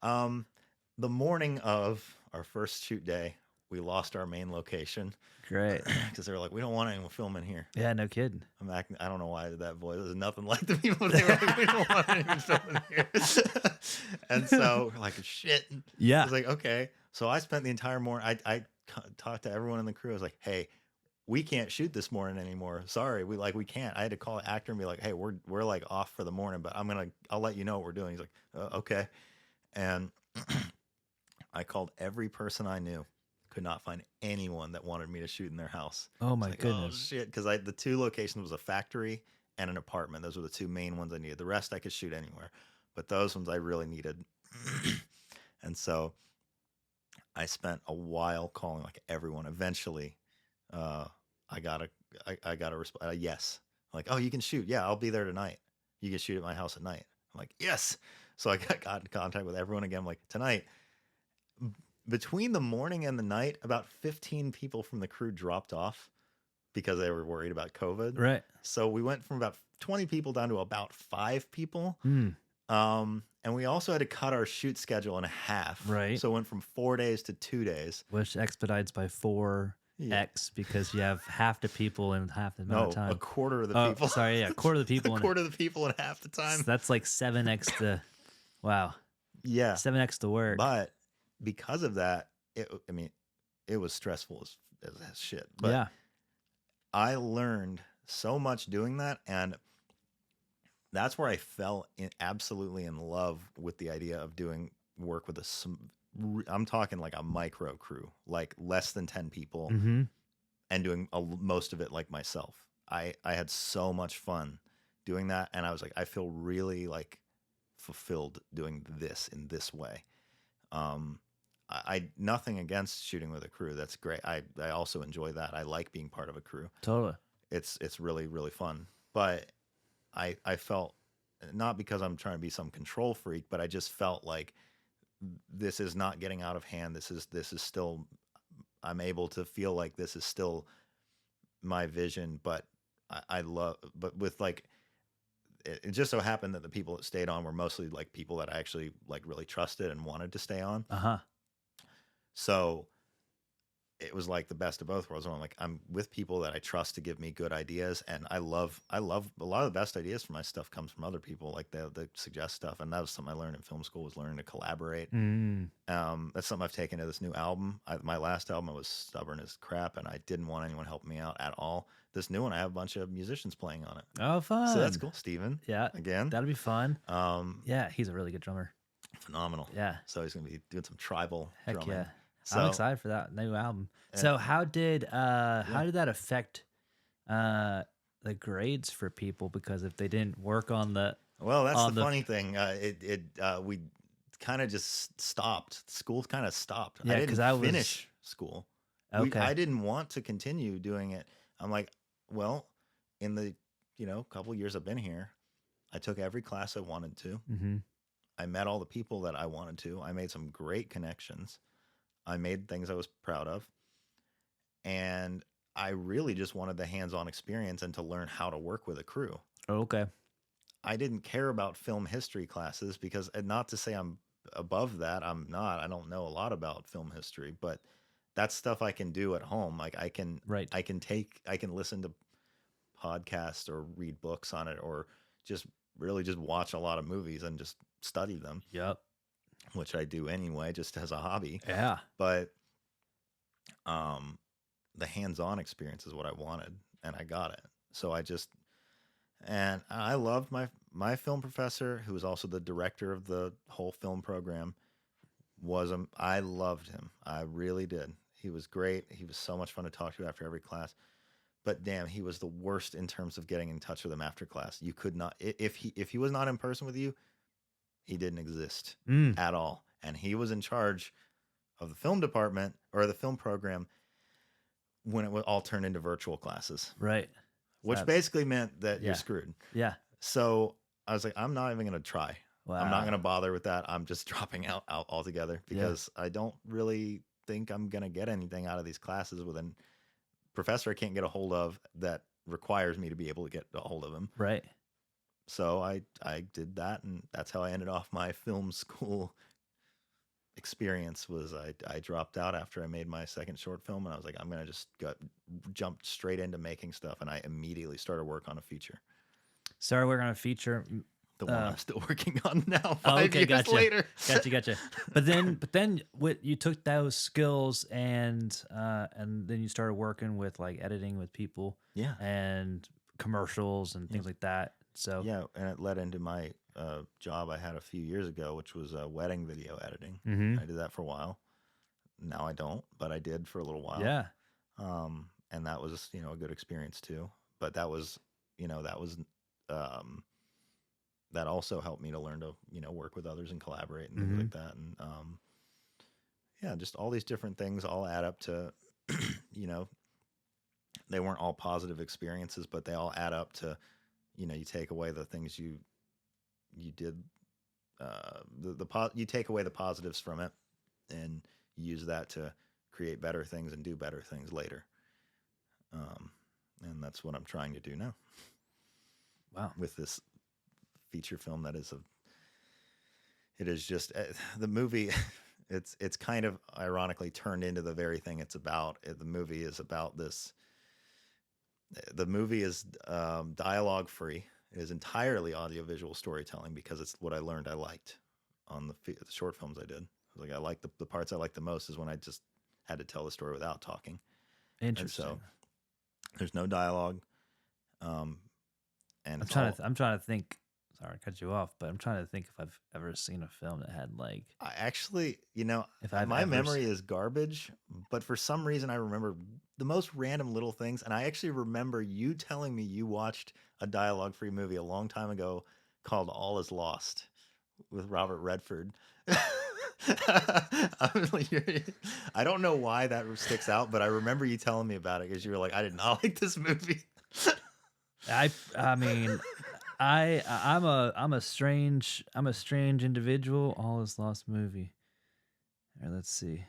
the morning of our first shoot day, we lost our main location. Great. Because they were like, we don't want anyone filming here. Yeah, no kidding. I'm acting. I don't know why I did that voice. It was nothing like the people. They were like, we don't want anyone filming here. And so we're like, shit. Yeah. I was like, okay. So I spent the entire morning. I talked to everyone in the crew. I was like, hey, we can't shoot this morning anymore. Sorry, we can't. I had to call an actor and be like, hey, we're like off for the morning, but I'll let you know what we're doing. He's like, okay. And I called every person I knew. Could not find anyone that wanted me to shoot in their house. Oh my goodness. Oh shit. Because the 2 locations was a factory and an apartment. Those were the 2 main ones I needed. The rest I could shoot anywhere. But those ones I really needed. And so I spent a while calling like everyone. Eventually, I got a yes. Like, oh, you can shoot. Yeah, I'll be there tonight. You can shoot at my house at night. I'm like, yes. So I got in contact with everyone again. I'm like, tonight. Between the morning and the night, about 15 people from the crew dropped off because they were worried about COVID. Right. So we went from about 20 people down to about 5 people. And we also had to cut our shoot schedule in half. Right. So it went from 4 days to 2 days. Which expedites by 4x because you have half the people in half the amount of time. A quarter of the people. Sorry, yeah, a quarter of the people. A quarter of the people in half the time. So that's like 7x the, wow. Yeah. 7x the work. But because of that, it was stressful as shit. But yeah. I learned so much doing that, and that's where I fell absolutely in love with the idea of doing work with I'm talking like a micro crew, like less than 10 people, and doing most of it like myself. I had so much fun doing that, and I was like, I feel really like fulfilled doing this in this way. I nothing against shooting with a crew. That's great. I also enjoy that. I like being part of a crew. Totally. It's really really fun. But I felt, not because I'm trying to be some control freak, but I just felt like this is not getting out of hand. This is still, I'm able to feel like this is still my vision, but I love, but with like, it just so happened that the people that stayed on were mostly like people that I actually like really trusted and wanted to stay on. Uh-huh. So it was like the best of both worlds. I'm like, I'm with people that I trust to give me good ideas, and I love a lot of the best ideas for my stuff comes from other people. Like they suggest stuff, and that was something I learned in film school, was learning to collaborate. Mm. That's something I've taken to this new album. My last album, I was stubborn as crap, and I didn't want anyone helping me out at all. This new one, I have a bunch of musicians playing on it, Oh, fun. so that's cool. Steven, Yeah. again, That'll be fun. Yeah, he's a really good drummer. phenomenal. Yeah. So he's gonna be doing some tribal Heck drumming. yeah. So, I'm excited for that new album. and- So how did that affect the grades for people? Because if they didn't work on the Well, that's on the funny thing. We kind of just stopped. School kind of stopped. Yeah, I didn't 'cause I was- finish school. Okay. I didn't want to continue doing it. I'm like, well, in the couple years I've been here, I took every class I wanted to. Mm-hmm. I met all the people that I wanted to. I made some great connections. I made things I was proud of, and I really just wanted the hands-on experience and to learn how to work with a crew. Okay. I didn't care about film history classes because, and not to say I'm above that, I'm not. I don't know a lot about film history, but that's stuff I can do at home. Like Right. I can listen to podcasts or read books on it, or just really just watch a lot of movies and just study them, Yep. which I do anyway, just as a hobby. Yeah. But the hands-on experience is what I wanted, and I got it. So and I loved my film professor, who was also the director of the whole film program. I loved him. I really did. He was great. He was so much fun to talk to after every class. But damn, he was the worst in terms of getting in touch with him after class. You could not, if he was not in person with you, he didn't exist at all. And he was in charge of the film department or the film program when it was all turned into virtual classes, Right. which basically meant that Yeah. you're screwed. Yeah. So I was like, I'm not even going to try. Wow. I'm not going to bother with that. I'm just dropping out altogether because I don't really think I'm going to get anything out of these classes with a professor I can't get a hold of that requires me to be able to get a hold of him. Right. So I did that, and that's how I ended off my film school experience. Was I dropped out after I made my second short film, and I was like, I'm going to just jump straight into making stuff, and I immediately started work on a feature. Started working on a feature. The one I'm still working on now, Oh, 5 years gotcha. later. Gotcha. But then you took those skills and then you started working with like editing with people. Yeah. And commercials and things like that. So Yeah, and it led into my job I had a few years ago, which was wedding video editing. Mhm. I did that for a while. Now I don't, but I did for a little while. Yeah. And that was a good experience too. But that was that also helped me to learn to work with others and collaborate and things like that. And yeah, just all these different things all add up to they weren't all positive experiences, but they all add up to you take away the things you did, you take away the positives from it and use that to create better things and do better things later. And that's what I'm trying to do now. Wow. With this feature film that it is just the movie. It's kind of ironically turned into the very thing it's about. The movie is about this. The movie is dialogue free. It is entirely audiovisual storytelling because it's what I learned I liked on the short films I did. I was like, I like the parts I like the most is when I just had to tell the story without talking. Interesting. And so there's no dialogue. And I'm trying to think. Sorry, to cut you off, but I'm trying to think if I've ever seen a film that had like. I actually, my memory is garbage, but for some reason I remember the most random little things, and I actually remember you telling me you watched a dialogue-free movie a long time ago called All Is Lost with Robert Redford. I don't know why that sticks out, but I remember you telling me about it because you were like, I did not like this movie. I mean, I'm a strange individual. All is lost movie. All right, let's see.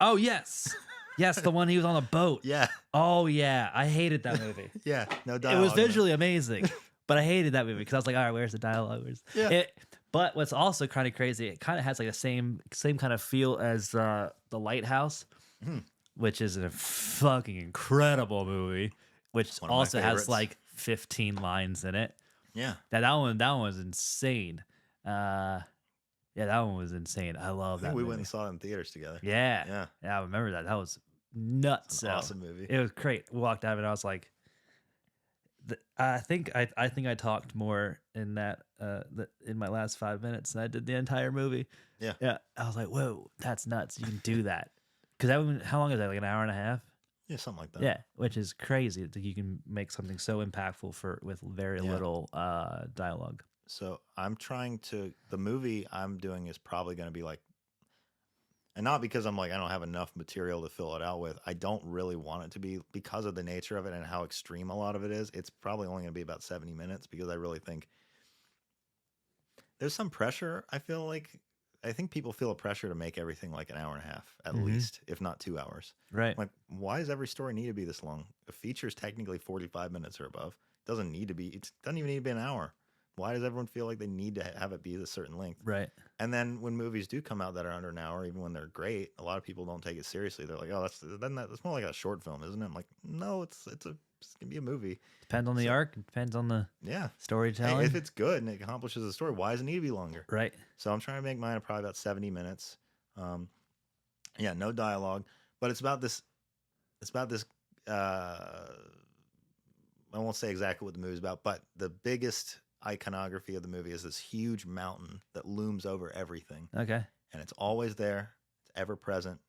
Oh yes, yes, the one he was on a boat. Yeah, Oh yeah, I hated that movie. yeah, no It dialogue. was in visually amazing, but I hated that movie because I was like, all right, where's the dialogue? Yeah. But what's also kind of crazy, it kind of has like the same kind of feel as the Lighthouse, Hmm. which is a fucking incredible movie, which One of my also has favorites. like 15 lines in it. Yeah, That one was insane. Yeah, that one was insane. I I love think that we movie. went and saw it in theaters together. Yeah, Yeah. I remember that. That was nuts. It's an awesome movie. It was great. We walked out of it. I was like, I think I talked more in that in my last 5 minutes than I did the entire movie. Yeah. Yeah. I was like, whoa, that's nuts. You can do that. Because how long is that? Like an hour and a half? Yeah, something like that. Yeah, which is crazy that you can make something so impactful with very Yeah. little dialogue. So the movie I'm doing is probably going to be like, and not because I'm like, I don't have enough material to fill it out with. I don't really want it to be because of the nature of it and how extreme a lot of it is. It's probably only going to be about 70 minutes because I really think there's some pressure. I think people feel a pressure to make everything like an hour and a half at Mhm. least, if not 2 hours. Right. Like, why does every story need to be this long? A feature is technically 45 minutes or above. It doesn't need to be. It doesn't even need to be an hour. Why does everyone feel like they need to have it be a certain length? Right. And then when movies do come out that are under an hour, even when they're great, a lot of people don't take it seriously. They're like, "Oh, that's more like a short film, isn't it?" I'm like, "No, it's gonna be a movie." Depends on the So- arc. Depends on the Yeah. Hey, storytelling. if it's good and it accomplishes the story, why does it need to be longer? Right. So I'm trying to make mine probably about 70 minutes. Yeah, no dialogue, but it's about this. It's about this. I won't say exactly what the movie's about, but the biggest iconography of the movie is this huge mountain that looms over everything, Okay. and it's always there. It's ever present.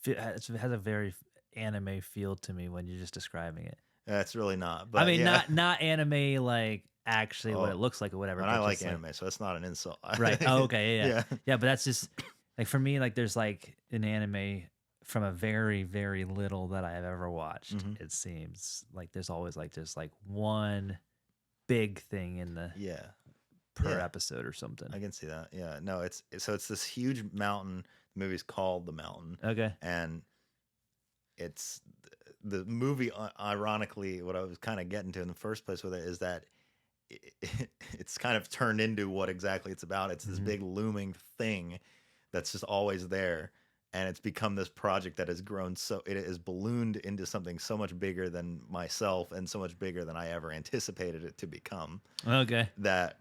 It has a very anime feel to me when you're just describing it. It's really not. But I mean, yeah. not anime like actually what Oh, it looks like or whatever. And but I like just, anime, so it's not an insult. Right. Oh, okay. Yeah. Yeah. Yeah. But that's just like for me, like there's like an anime from a very, very little that I have ever watched. Mhm. It seems like there's always like just like one big thing in the Yeah. per Yeah. episode or something. I can see that. Yeah. No, it's this huge mountain. The movie's called The Mountain. Okay. And it's the movie, ironically, what I was kind of getting to in the first place with it is that it's kind of turned into what exactly it's about. It's this Mhm. big looming thing that's just always there. And it's become this project that has grown it has ballooned into something so much bigger than myself and so much bigger than I ever anticipated it to become. Okay. That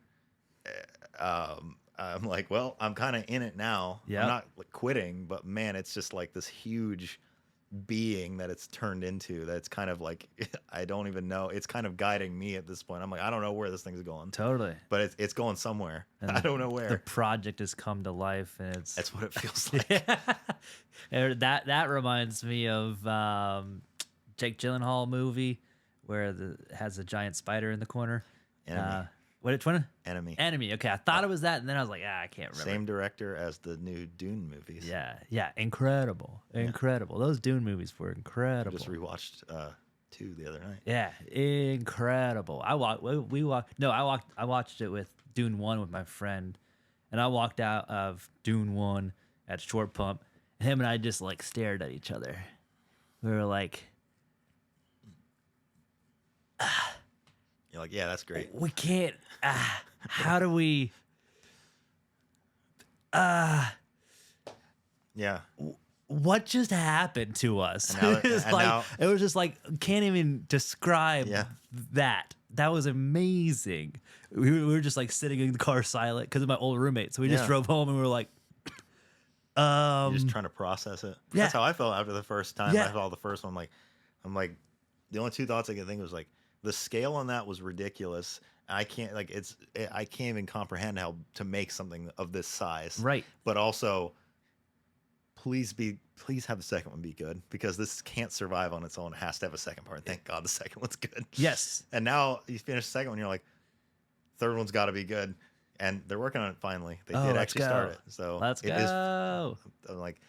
I'm like, well, I'm kind of in it now. Yeah. I'm not like quitting, but man, it's just like this huge being that it's turned into. That's kind of like I don't even know. It's kind of guiding me at this point. I'm like, I don't know where this thing's going, Totally. but it's going somewhere. And I don't know The where. project has come to life, and it's That's what it feels like. And that reminds me of Jake Gyllenhaal movie where has a giant spider in the corner. Enemy. Which one? Enemy. Enemy. Okay, I thought it was that, and then I was like, I can't remember. Same director as the new Dune movies. Yeah, incredible. Those Dune movies were incredible. Just rewatched 2 the other night. Yeah, incredible. I watched it with Dune 1 with my friend, and I walked out of Dune 1 at Short Pump, and him and I just like stared at each other. We were like, You're like, yeah, that's great. we can't, how do we, Yeah. what just happened to us? And now- It was and like, now- it was just like, can't even describe Yeah. that. That was amazing. We were just like sitting in the car silent because of my old roommate. So we just Yeah. drove home and we were like, You're just trying to process it. yeah. That's how I felt after the first time. Yeah. I saw the first one. I'm like, the only 2 thoughts I could think was like, the scale on that was ridiculous. I can't I can't even comprehend how to make something of this size. right. But also, please have the second one be good because this can't survive on its own. It has to have a second part. Thank God the second one's good. Yes. And now you finish the second one, you're like, third one's got to be good. and they're working on it finally. They Oh, did let's actually start go. it. So Let's it is go. like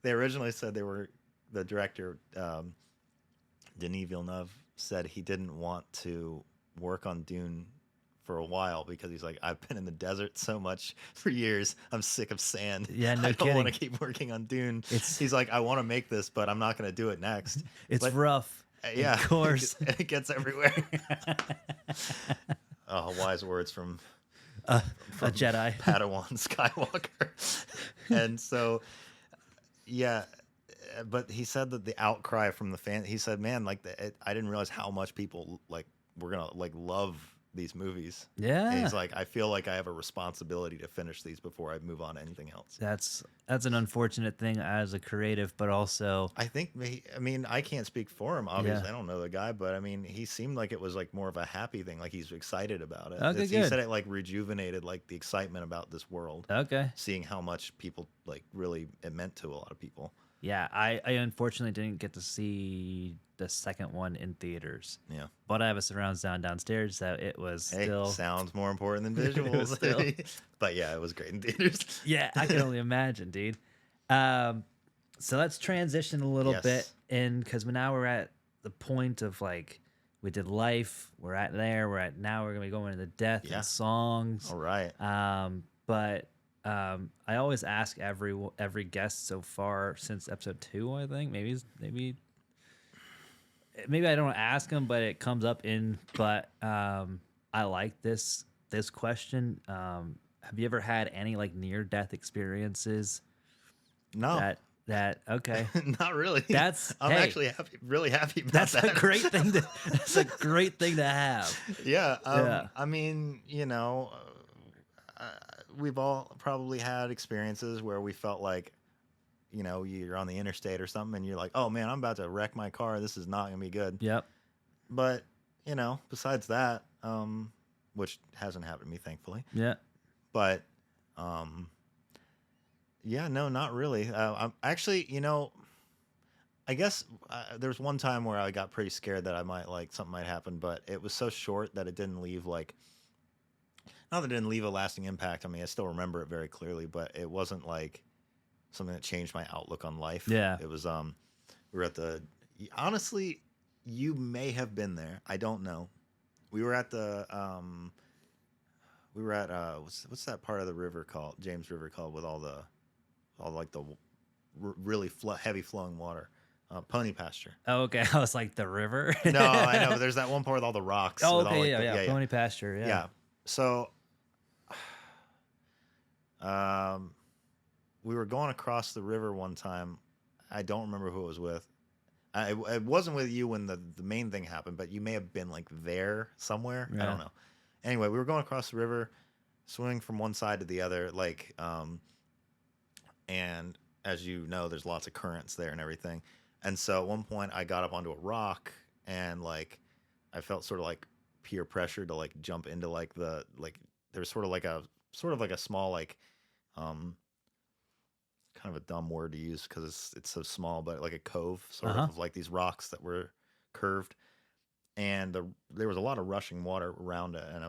they originally said the director Denis Villeneuve said he didn't want to work on Dune for a while because he's like, I've been in the desert so much for years. I'm sick of sand. Yeah, no I don't want kidding. to keep working on Dune. It's He's like, I want to make this, but I'm not going to do it next. it's But rough. yeah, Of course. it gets everywhere. Oh, wise words from A Jedi. Padawan Skywalker. And so, yeah, but he said that the outcry from the fan, he said, man, like I didn't realize how much people like were gonna like love these movies. And Yeah. he's like, I feel like I have a responsibility to finish these before I move on to anything else. That's an unfortunate thing as a creative, but also I think, I mean, I can't speak for him, obviously. Yeah. I don't know the guy, but I mean, he seemed like it was like more of a happy thing. Like he's excited about it. Okay, He good. said it like rejuvenated like the excitement about this world, okay. seeing how much people like really it meant to a lot of people. Yeah, I unfortunately didn't get to see the second one in theaters, Yeah. but I have a surround sound downstairs, so it was Hey, still. sounds more important than It was visuals. still- But yeah, it was great in theaters. Yeah, I can only imagine, dude. So let's transition a little Yes. bit in because now we're at the point of like we did life, we're at there, we're at now we're gonna be going into death Yeah. and songs. All right. But I always ask every guest so far since episode 2, I think maybe I don't ask them, but it comes up in. But I like this question. Have you ever had any like near death experiences? No, That okay. not really. That's I'm hey, actually really happy about That's that. a great thing to. That's a great thing to have. Yeah. Yeah. I mean, we've all probably had experiences where we felt like, you're on the interstate or something and you're like, oh man, I'm about to wreck my car. This is not going to be good. Yep. But, besides that, which hasn't happened to me, thankfully. Yeah. But, yeah, no, not really. I'm actually, I guess there's one time where I got pretty scared that something might happen, but it was so short that it didn't leave not that it didn't leave a lasting impact. I mean, I still remember it very clearly, but it wasn't like something that changed my outlook on life. Yeah. It was, we were honestly, you may have been there. I don't know. We were at what's that part of the river called? James River called with all the really heavy flowing water. Pony pasture. Oh, okay. I was like the river. No, I know. But there's that one part with all the rocks. Oh, with all, okay. like, Yeah. Pony pasture. Yeah. Yeah. So, we were going across the river one time. I don't remember who it was with. It wasn't with you when the main thing happened, but you may have been like there somewhere. I Yeah. don't know. Anyway, we were going across the river, swimming from one side to the other, and as you know, there's lots of currents there and everything. And so at one point I got up onto a rock and like I felt sort of like peer pressure to like jump into like there's sort of like a small like kind of a dumb word to use because it's so small, but like a cove sort of like these rocks that were curved. And there was a lot of rushing water around it, and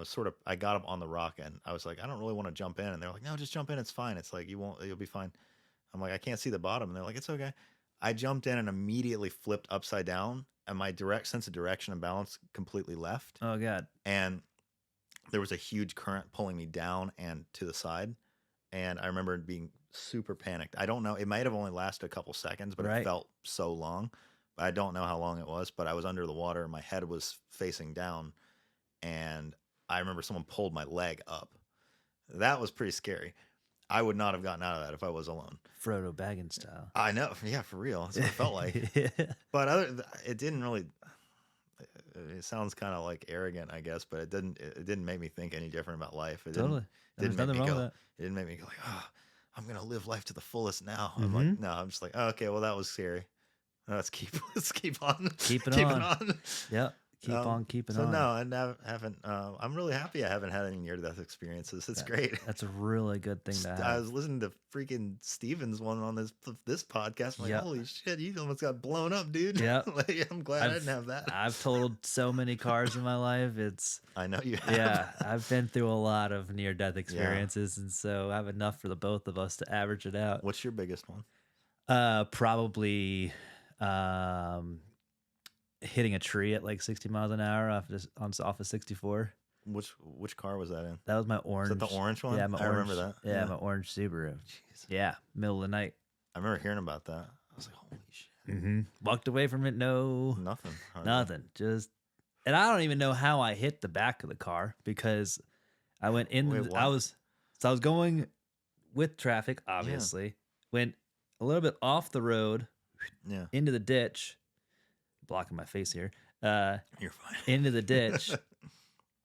I got up on the rock, and I was like, I don't really want to jump in, and they're like, no, just jump in, it's fine. It's like you'll be fine. I'm like, I can't see the bottom, and they're like, it's okay. I jumped in and immediately flipped upside down, and my direct sense of direction and balance completely left. Oh god. And there was a huge current pulling me down and to the side, and I remember being super panicked. I don't know, it might have only lasted a couple seconds, but Right. it felt so long. I don't know how long it was, but I was under the water and my head was facing down. And I remember someone pulled my leg up. That was pretty scary. I would not have gotten out of that if I was alone. Frodo Baggins style. I know. Yeah, for real. That's what it felt like. But it didn't really, it sounds kind of like arrogant, I guess, but it didn't make me think any different about life. It Totally. There's didn't make nothing me wrong go, with it didn't make me go like, oh, I'm going to live life to the fullest now. I'm like, no, I'm just like, oh, okay, well, that was scary. Let's keep on. Keep it Keep on. it on. Yeah. keep on keeping so on. no, haven't. I'm really happy I haven't had any near-death experiences. It's great. That's a really good thing to I have. was listening to freaking Steven's one on this podcast. I'm like, Yep. holy shit, you almost got blown up, dude. Yep. Like, I'm glad I didn't have that. I've totaled so many cars in my life. I know you have. Yeah, I've been through a lot of near-death experiences, and so I have enough for the both of us to average it out. What's your biggest one? Probably hitting a tree at like 60 miles an hour off of 64. Which car was that in? That was my orange. Is that the orange one? Yeah, I remember that. Yeah, my orange Subaru. Jeez. Yeah, middle of the night. I remember hearing about that. I was like, holy shit. Mm-hmm. Walked away from it. No, Nothing. Hardly. nothing. And I don't even know how I hit the back of the car because I went in. Wait, I was going with traffic. Obviously, went a little bit off the road. Yeah. Into the ditch. Blocking my face here. You're fine. Into the ditch.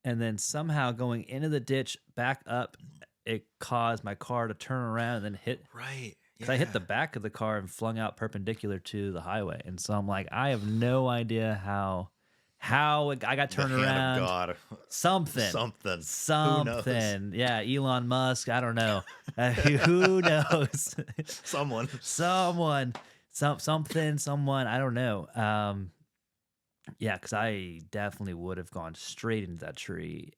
And then somehow going into the ditch back up, it caused my car to turn around and then hit. Right. Because I hit the back of the car and flung out perpendicular to the highway. And so I'm like, I have no idea how I got turned the hand around. Of God. Something. Who knows? Yeah, Elon Musk. I don't know. Who knows? Someone. Someone. I don't know. Yeah, because I definitely would have gone straight into that tree.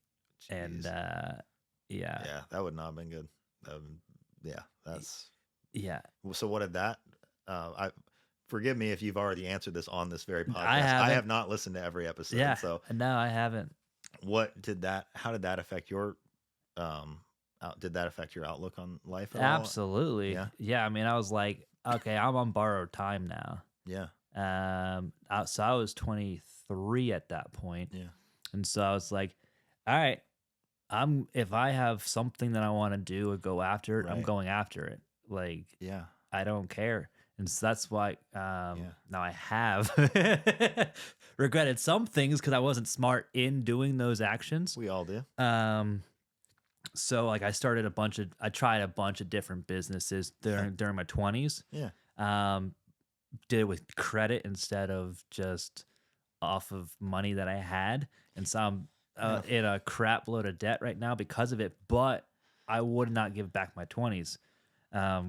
Jeez. And yeah, that would not have been good. That's yeah. So what did that? Forgive me if you've already answered this on this very podcast. I have not listened to every episode. Yeah, So no, I haven't. How did that affect your? Did that affect your outlook on life at all? Absolutely. Yeah. I mean, I was like, okay, I'm on borrowed time now. Yeah. So I was 23 at that point. Yeah. And so I was like, all right, if I have something that I want to do or go after it, I'm Right. going after it. Like, Yeah. I don't care. And so that's why now I have regretted some things because I wasn't smart in doing those actions. We all do. So like I tried a bunch of different businesses during my 20s. Yeah. Did it with credit instead of just off of money that I had. And so I'm in a crap load of debt right now because of it, but I would not give back my 20s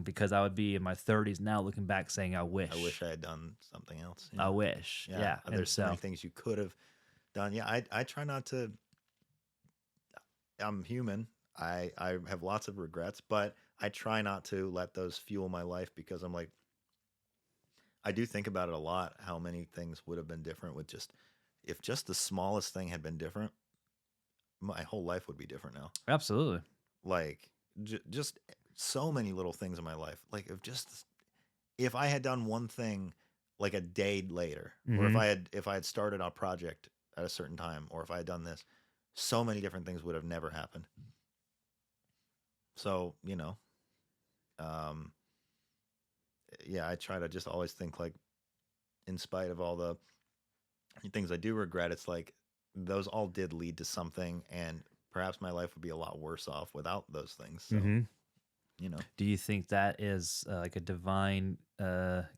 because I would be in my 30s now looking back saying, I wish I had done something else. I wish. Yeah. There's so many things you could have done. Yeah. I try not to, I'm human. I have lots of regrets, but I try not to let those fuel my life because I'm like, I do think about it a lot, how many things would have been different with if just the smallest thing had been different, my whole life would be different now. Absolutely. Like just so many little things in my life. Like if I had done one thing like a day later, or if I had started a project at a certain time, or if I had done this, so many different things would have never happened. So, I try to just always think like, in spite of all the things I do regret, it's like those all did lead to something, and perhaps my life would be a lot worse off without those things. So, Do you think that is like a divine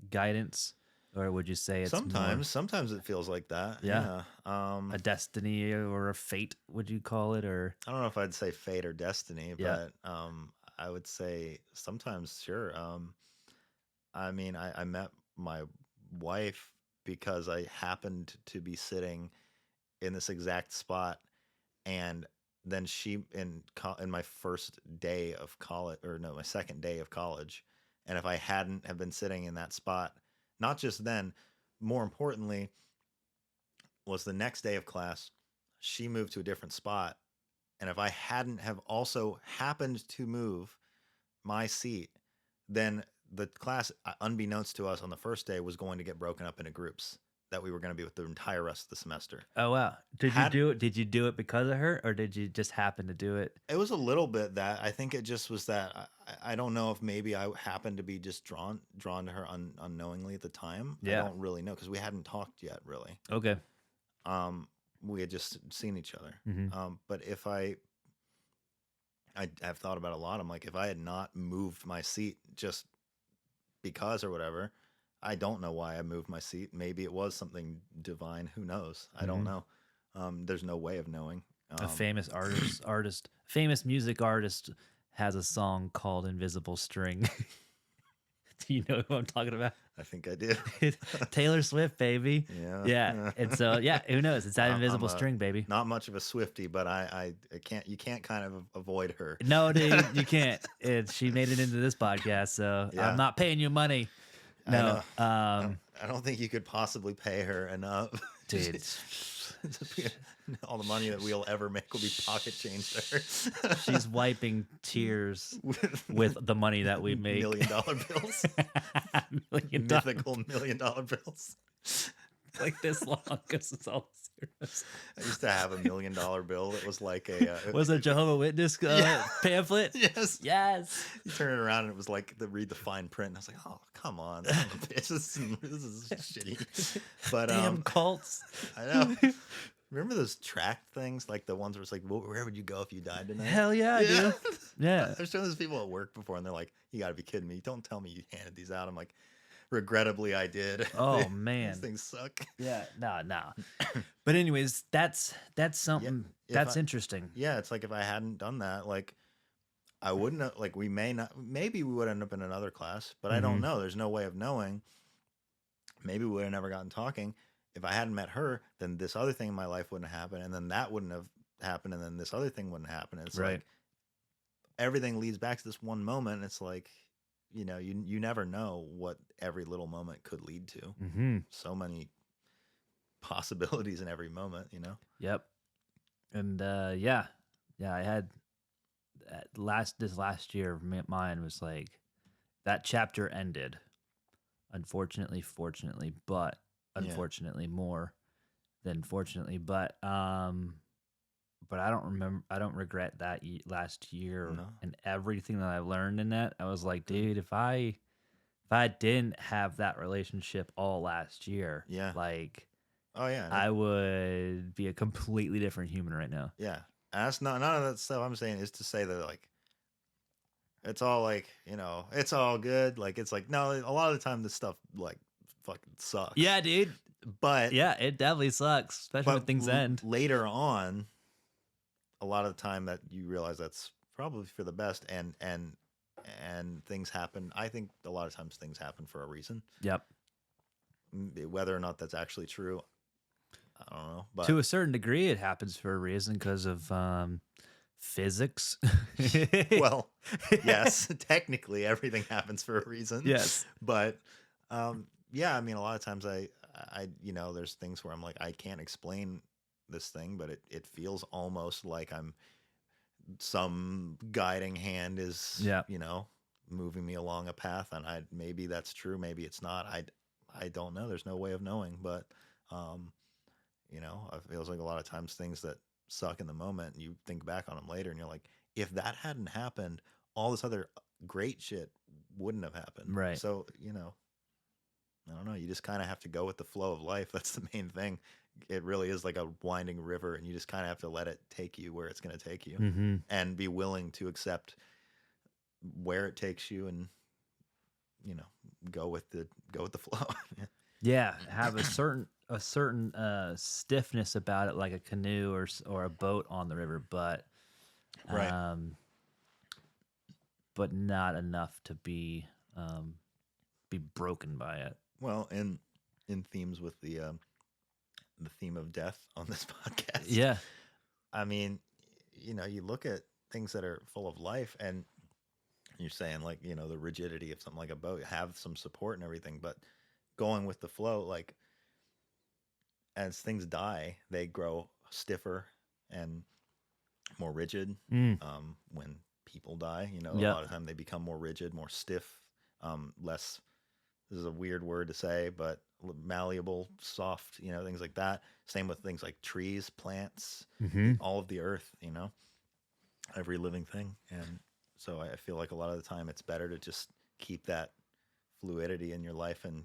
guidance, or would you say it's sometimes it feels like that? Yeah. A destiny or a fate? Would you call it, or I don't know if I'd say fate or destiny, but I would say sometimes, sure. I mean, I met my wife because I happened to be sitting in this exact spot, and then she in my first day of college, or no, my second day of college, and if I hadn't have been sitting in that spot, not just then, more importantly, was the next day of class, she moved to a different spot, and if I hadn't have also happened to move my seat, then the class, unbeknownst to us on the first day, was going to get broken up into groups that we were going to be with the entire rest of the semester. Oh wow! Did you do it because of her, or did you just happen to do it? It was a little bit that. I think it just was that. I don't know if maybe I happened to be just drawn to her unknowingly at the time. Yeah. I don't really know because we hadn't talked yet, really. Okay. We had just seen each other. Mm-hmm. But if I have thought about it a lot. I'm like, if I had not moved my seat just because or whatever, I don't know why I moved my seat. Maybe it was something divine. Who knows? I don't know. There's no way of knowing. A famous famous music artist has a song called Invisible String. Do you know who I'm talking about? I think I do. Taylor Swift, baby. Yeah. Yeah. And so, yeah, who knows? It's that I'm invisible string, baby. not much of a Swiftie, but I can't. You can't kind of avoid her. No, dude, you can't. She made it into this podcast, so Yeah. I'm not paying you money. I No. know. I don't think you could possibly pay her enough. Dude. All the money that we'll ever make will be pocket change to her. She's wiping tears with the money that we make. $1 million bills. Mythical $1 million bills. Like this long because it's all serious. I used to have $1 million bill. It was like a Was it a Jehovah's Witness pamphlet? Yes. Yes. You turn it around and it was like read the fine print. And I was like, oh, come on, son of a bitch. This is shitty. But Damn cults. I know. Remember those track things, like the ones where it's like, where would you go if you died tonight? Hell yeah, I do. Yeah. I've shown these people at work before, and they're like, "You got to be kidding me! Don't tell me you handed these out." I'm like, regrettably, I did. Oh man, these things suck. Yeah, no. But anyways, that's something that's interesting. Yeah, it's like if I hadn't done that, like I wouldn't have. Like maybe we would end up in another class, but I don't know. There's no way of knowing. Maybe we would have never gotten talking. If I hadn't met her, then this other thing in my life wouldn't happen, and then that wouldn't have happened, and then this other thing wouldn't happen. And it's like everything leads back to this one moment. And it's like, you know, you never know what every little moment could lead to. So many possibilities in every moment, you know. Yep. And yeah, I had this last year. Mine was like that chapter ended. Unfortunately, fortunately, but. Unfortunately, more than fortunately, but I don't regret that last year and everything that I learned in that. I was like, dude, if I didn't have that relationship all last year, like, I would be a completely different human right now. Yeah, and that's none of that stuff I'm saying is to say that like it's all like, you know, it's all good. Like it's like no, a lot of the time this stuff like fucking sucks. Yeah, dude. But yeah, it definitely sucks, especially when things end. Later on, a lot of the time that you realize that's probably for the best, and things happen. I think a lot of times things happen for a reason. Yep. Whether or not that's actually true, I don't know. But to a certain degree, it happens for a reason because of physics. Well, yes, technically everything happens for a reason. Yes, but yeah, I mean, a lot of times I you know, there's things where I'm like, I can't explain this thing, but it feels almost like I'm some guiding hand is, you know, moving me along a path, and maybe that's true, maybe it's not. I don't know. There's no way of knowing, but you know, it feels like a lot of times things that suck in the moment, you think back on them later, and you're like, if that hadn't happened, all this other great shit wouldn't have happened. Right. So, you know, I don't know. You just kind of have to go with the flow of life. That's the main thing. It really is like a winding river, and you just kind of have to let it take you where it's going to take you, and be willing to accept where it takes you, and you know, go with the flow. Yeah, have a certain stiffness about it, like a canoe or a boat on the river, but but not enough to be broken by it. Well, in themes with the theme of death on this podcast. Yeah. I mean, you know, you look at things that are full of life, and you're saying like, you know, the rigidity of something like a boat, have some support and everything, but going with the flow, like as things die, they grow stiffer and more rigid. When people die, you know, a lot of time they become more rigid, more stiff, less, this is a weird word to say, but malleable, soft, you know, things like that. Same with things like trees, plants, all of the earth, you know, every living thing. And so I feel like a lot of the time it's better to just keep that fluidity in your life and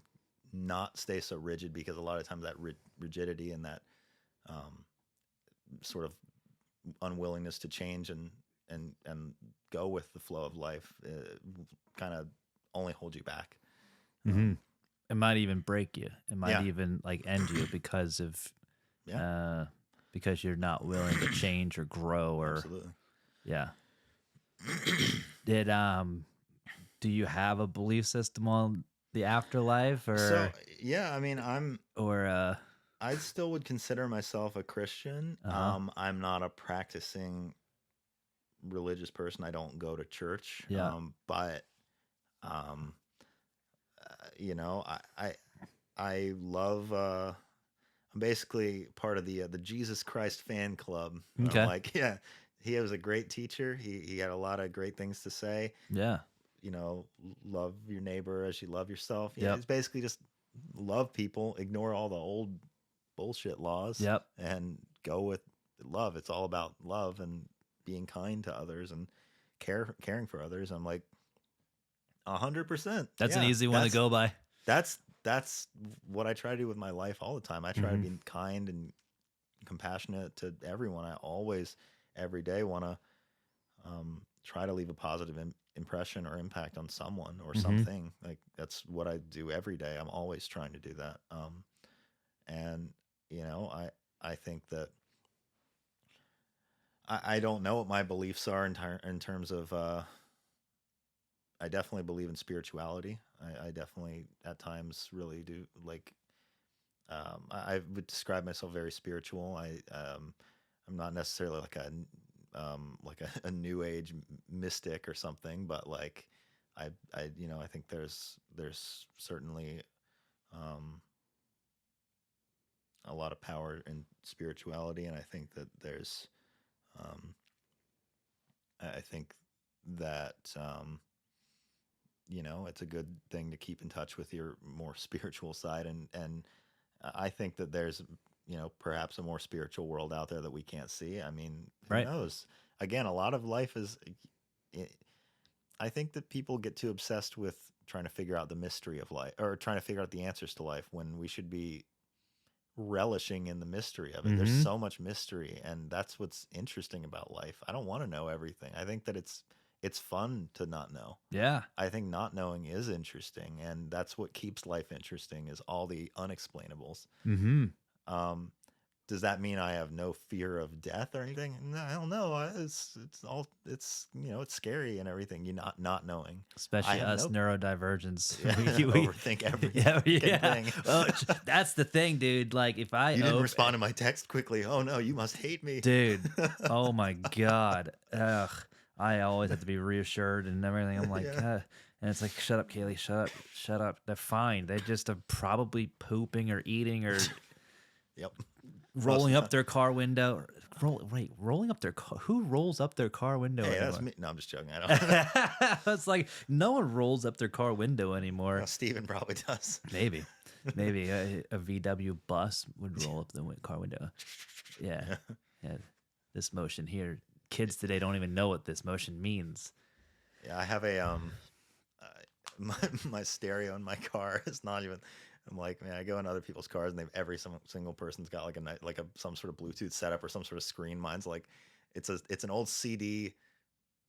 not stay so rigid, because a lot of times that rigidity and that sort of unwillingness to change and go with the flow of life kind of only hold you back. It might even break you. It might even like end you because of because you're not willing to change or grow or Absolutely. yeah. Did do you have a belief system on the afterlife So or yeah, I mean, or I still would consider myself a Christian. uh-huh. I'm not a practicing religious person. I don't go to church. Yeah. But um, you know, I love. I'm basically part of the Jesus Christ fan club. I'm Okay. like, yeah, he was a great teacher. He had a lot of great things to say. Yeah. You know, love your neighbor as you love yourself. Yeah, Yep. it's basically just love people, ignore all the old bullshit laws, Yep. and go with love. It's all about love and being kind to others and caring for others. I'm like 100%. That's an Yeah, easy one to go by. that's what I try to do with my life all the time. I try to Mm-hmm. be kind and compassionate to everyone. I always, every day, want to try to leave a positive impression or impact on someone or Mm-hmm. something. Like that's what I do every day. I'm always trying to do that. And you know, I think that I don't know what my beliefs are in terms of. I definitely believe in spirituality. I definitely at times really do like. I would describe myself very spiritual. I'm not necessarily like a new age mystic or something, but like you know, I think there's certainly um, a lot of power in spirituality, and I think that there's um, I think that you know, it's a good thing to keep in touch with your more spiritual side, and I think that there's, you know, perhaps a more spiritual world out there that we can't see. I mean, who Right. knows? Again, a lot of life is. I think that people get too obsessed with trying to figure out the mystery of life or trying to figure out the answers to life when we should be relishing in the mystery of it. There's Mm-hmm. so much mystery, and that's what's interesting about life. I don't want to know everything. I think that it's fun to not know. Yeah. I think not knowing is interesting, and that's what keeps life interesting is all the unexplainables. Mm-hmm. Um, does that mean I have no fear of death or anything? No, I don't know. It's all it's you know it's scary and everything. You not knowing. I Especially have us no neurodivergents. yeah, overthink every yeah, fucking yeah. thing. Well, that's the thing, dude. Like if I You didn't respond to my text quickly. Oh no, you must hate me, dude, oh my god, ugh, I always have to be reassured and everything. I'm like, yeah. and it's like, shut up, Kaylee, shut up. They're fine. They just are probably pooping or eating or Yep. rolling up their car window. Rolling up their car. Who rolls up their car window Hey, anymore? that's me. No, I'm just joking. I don't. It's like no one rolls up their car window anymore. Well, Steven probably does. Maybe a VW bus would roll up the car window. Yeah, yeah. This motion here, kids today don't even know what this motion means. Yeah, I have my stereo in my car is not even. I'm like, man, I go in other people's cars and they've every single person's got like some sort of Bluetooth setup or some sort of screen. Mine's like, it's an old CD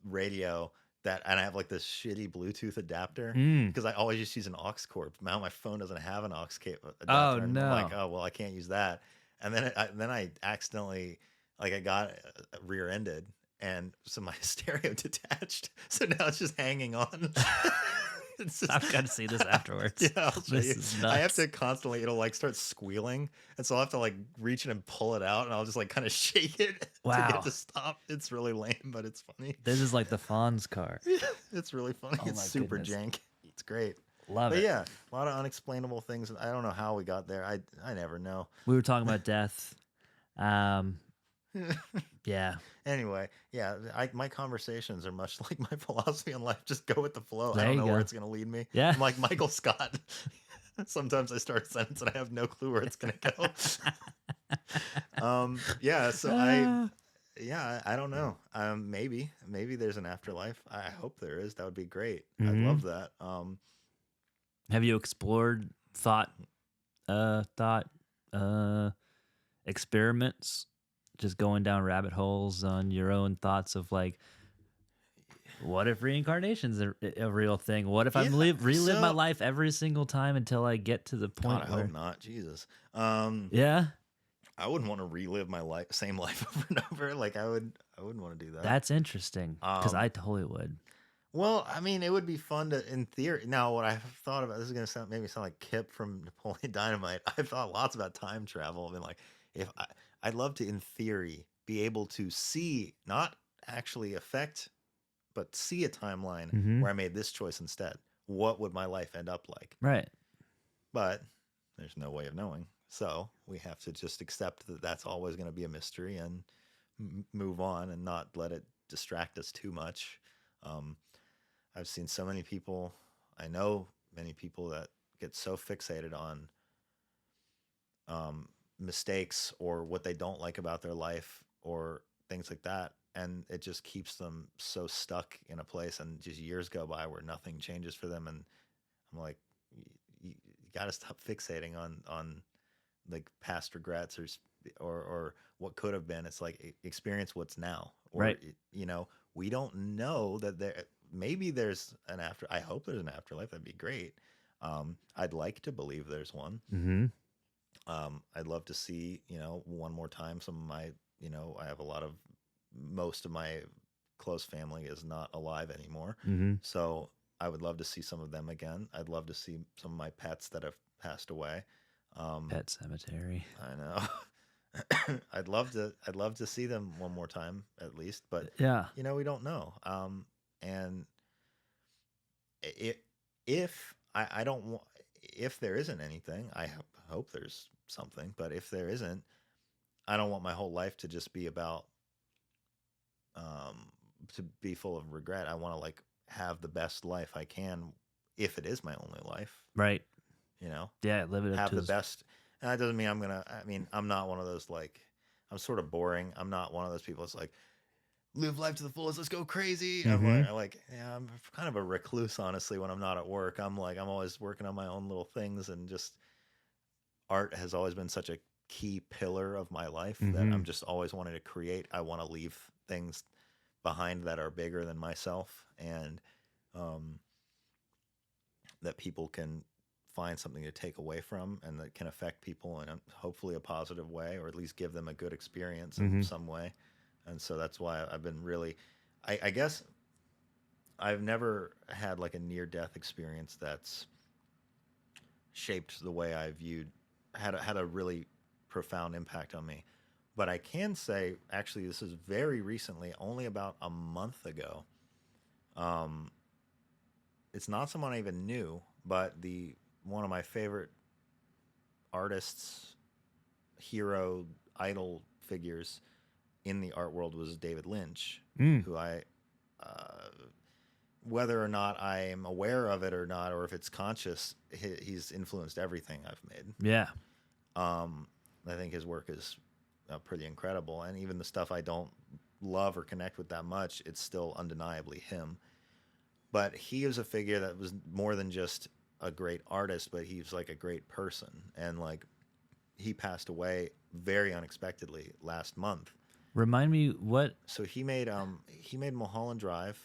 radio and I have like this shitty Bluetooth adapter Mm. because I always just use an aux cord. Now my phone doesn't have an adapter. Oh And I'm no! like, oh well, I can't use that. And then I accidentally like I got rear-ended and so my stereo detached. So now it's just hanging on. It's just, I've got to see this afterwards. yeah, I'll show This you. is nuts. I have to constantly, it'll like start squealing. And so I'll have to like reach in and pull it out and I'll just like kind of shake it to Wow. get it to stop. It's really lame, but it's funny. This is like the Fonz car. It's really funny. Oh It's my super goodness. jank. It's great. Love But it. yeah, a lot of unexplainable things. I don't know how we got there. I never know. We were talking about death. Yeah. Anyway, yeah, my conversations are much like my philosophy in life. Just go with the flow. There I don't you know go. where it's going to lead me. Yeah. I'm like Michael Scott. Sometimes I start a sentence and I have no clue where it's going to go. Yeah, so I don't know. Maybe there's an afterlife. I hope there is. That would be great. I'd Mhm. love that. Have you explored thought experiments? Just going down rabbit holes on your own thoughts of like, what if reincarnation's a real thing? What if I Yeah, relive my so- life every single time until I get to the point God, I where hope not. Jesus. yeah, I wouldn't want to relive my same life over and over. Like I wouldn't want to do that. That's interesting because Um, I totally would. well, I mean, it would be fun to, in theory. Now, what I've thought about, this is gonna make me sound like Kip from Napoleon Dynamite. I've thought lots about time travel. I mean, like, if I'd love to, in theory, be able to see, not actually affect, but see a timeline Mm-hmm. where I made this choice instead. What would my life end up like? Right. But there's no way of knowing. So we have to just accept that that's always going to be a mystery and move on and not let it distract us too much. Um, I've seen so many people, I know many people that get so fixated on mistakes or what they don't like about their life or things like that. And it just keeps them so stuck in a place, and just years go by where nothing changes for them. And I'm like, you got to stop fixating on like past regrets or what could have been. It's like experience what's now, or Right. you know, we don't know that maybe there's an after. I hope there's an afterlife. That'd be great. I'd like to believe there's one. Mm-hmm. I'd love to see, you know, one more time some of my, you know, I have most of my close family is not alive anymore. Mm-hmm. So I would love to see some of them again. I'd love to see some of my pets that have passed away. Pet cemetery. I know. I'd love to see them one more time at least, but Yeah. you know, we don't know. And it, if I don't want, if there isn't anything, I hope there's something, but if there isn't, I don't want my whole life to just be about, to be full of regret. I want to like have the best life I can if it is my only life, Right. you know, Yeah. Live it up have to the best. And that doesn't mean I mean, I'm not one of those, like, I'm sort of boring. I'm not one of those people that's like, live life to the fullest, let's go crazy. Mm-hmm. Yeah, I'm kind of a recluse, honestly, when I'm not at work. I'm like, I'm always working on my own little things, and just art has always been such a key pillar of my life that Mm-hmm. I'm just always wanting to create. I want to leave things behind that are bigger than myself, and um, that people can find something to take away from, and that can affect people in hopefully a positive way, or at least give them a good experience in Mm-hmm. some way. And so that's why I've been really, I guess I've never had like a near death experience that's shaped the way I viewed, had a really profound impact on me. But I can say, actually, this is very recently, only about a month ago. Um, it's not someone I even knew, but the one of my favorite artists, hero, idol figures in the art world was David Lynch, Mm. who uh, whether or not I am aware of it or not, or if it's conscious, he's influenced everything I've made. Yeah. I think his work is pretty incredible, and even the stuff I don't love or connect with that much, it's still undeniably him. But he is a figure that was more than just a great artist, but he was like a great person, and like he passed away very unexpectedly last month. Remind me what? So he made Mulholland Drive,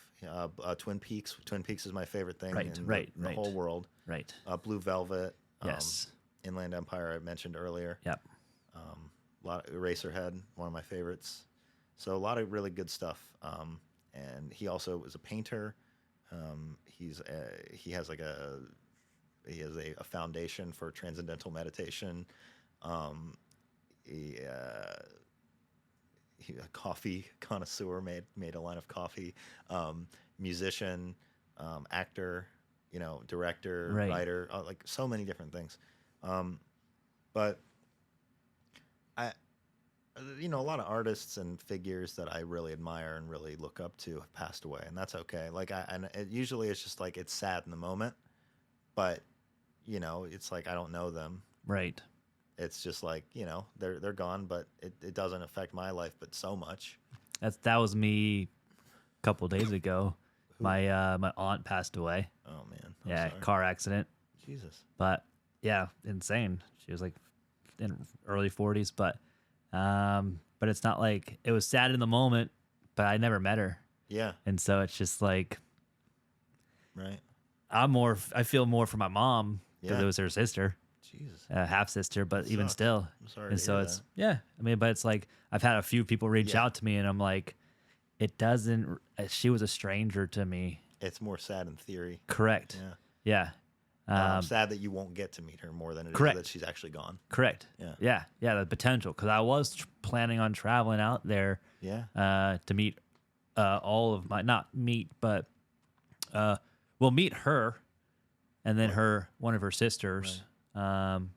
Twin Peaks. Twin Peaks is my favorite thing Right. in Right. the Right. whole world. Right. Blue Velvet, Yes. Inland Empire I mentioned earlier. Yep. A lot of Eraserhead, one of my favorites. So a lot of really good stuff. And he also was a painter. He has like a foundation for transcendental meditation. He, a coffee connoisseur, made a line of coffee. Musician, actor, you know, director, Right. writer, like so many different things. But I, you know, a lot of artists and figures that I really admire and really look up to have passed away, and that's okay. And usually it's just like, it's sad in the moment, but you know, it's like I don't know them. Right. It's just like, you know, they're gone, but it doesn't affect my life, but so much. That was me a couple days ago. My aunt passed away. Oh man. Yeah, Sorry. car accident. Jesus. But yeah, insane. She was like in early 40s, but it's not like it was sad in the moment, but I never met her. Yeah. And so it's just like Right. I feel more for my mom because Yeah. it was her sister. Jesus. half sister, but even Sucks. still. I'm sorry And to so hear it's that. yeah. I mean, but it's like I've had a few people reach Yeah. out to me, and I'm like, it doesn't. She was a stranger to me. It's more sad in theory. Correct. Yeah. Yeah. I'm Um, sad that you won't get to meet her more than it is that correct. she's actually gone. Correct. Yeah. Yeah. Yeah. The potential, because I was planning on traveling out there Yeah. to meet all of my not meet, but we'll meet her, and then one of her sisters, and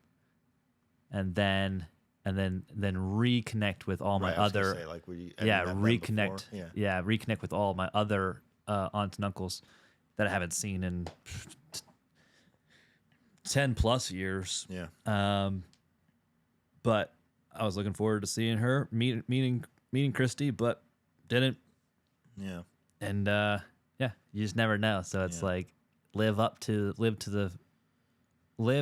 then reconnect with all my Right. I was gonna other say, like, have you yeah met them before? reconnect Yeah. yeah reconnect with all my other aunts and uncles that I haven't seen in 10 plus years. Yeah. But I was looking forward to seeing her, meeting Christy, but didn't. Yeah. And yeah, you just never know. So it's Yeah. like live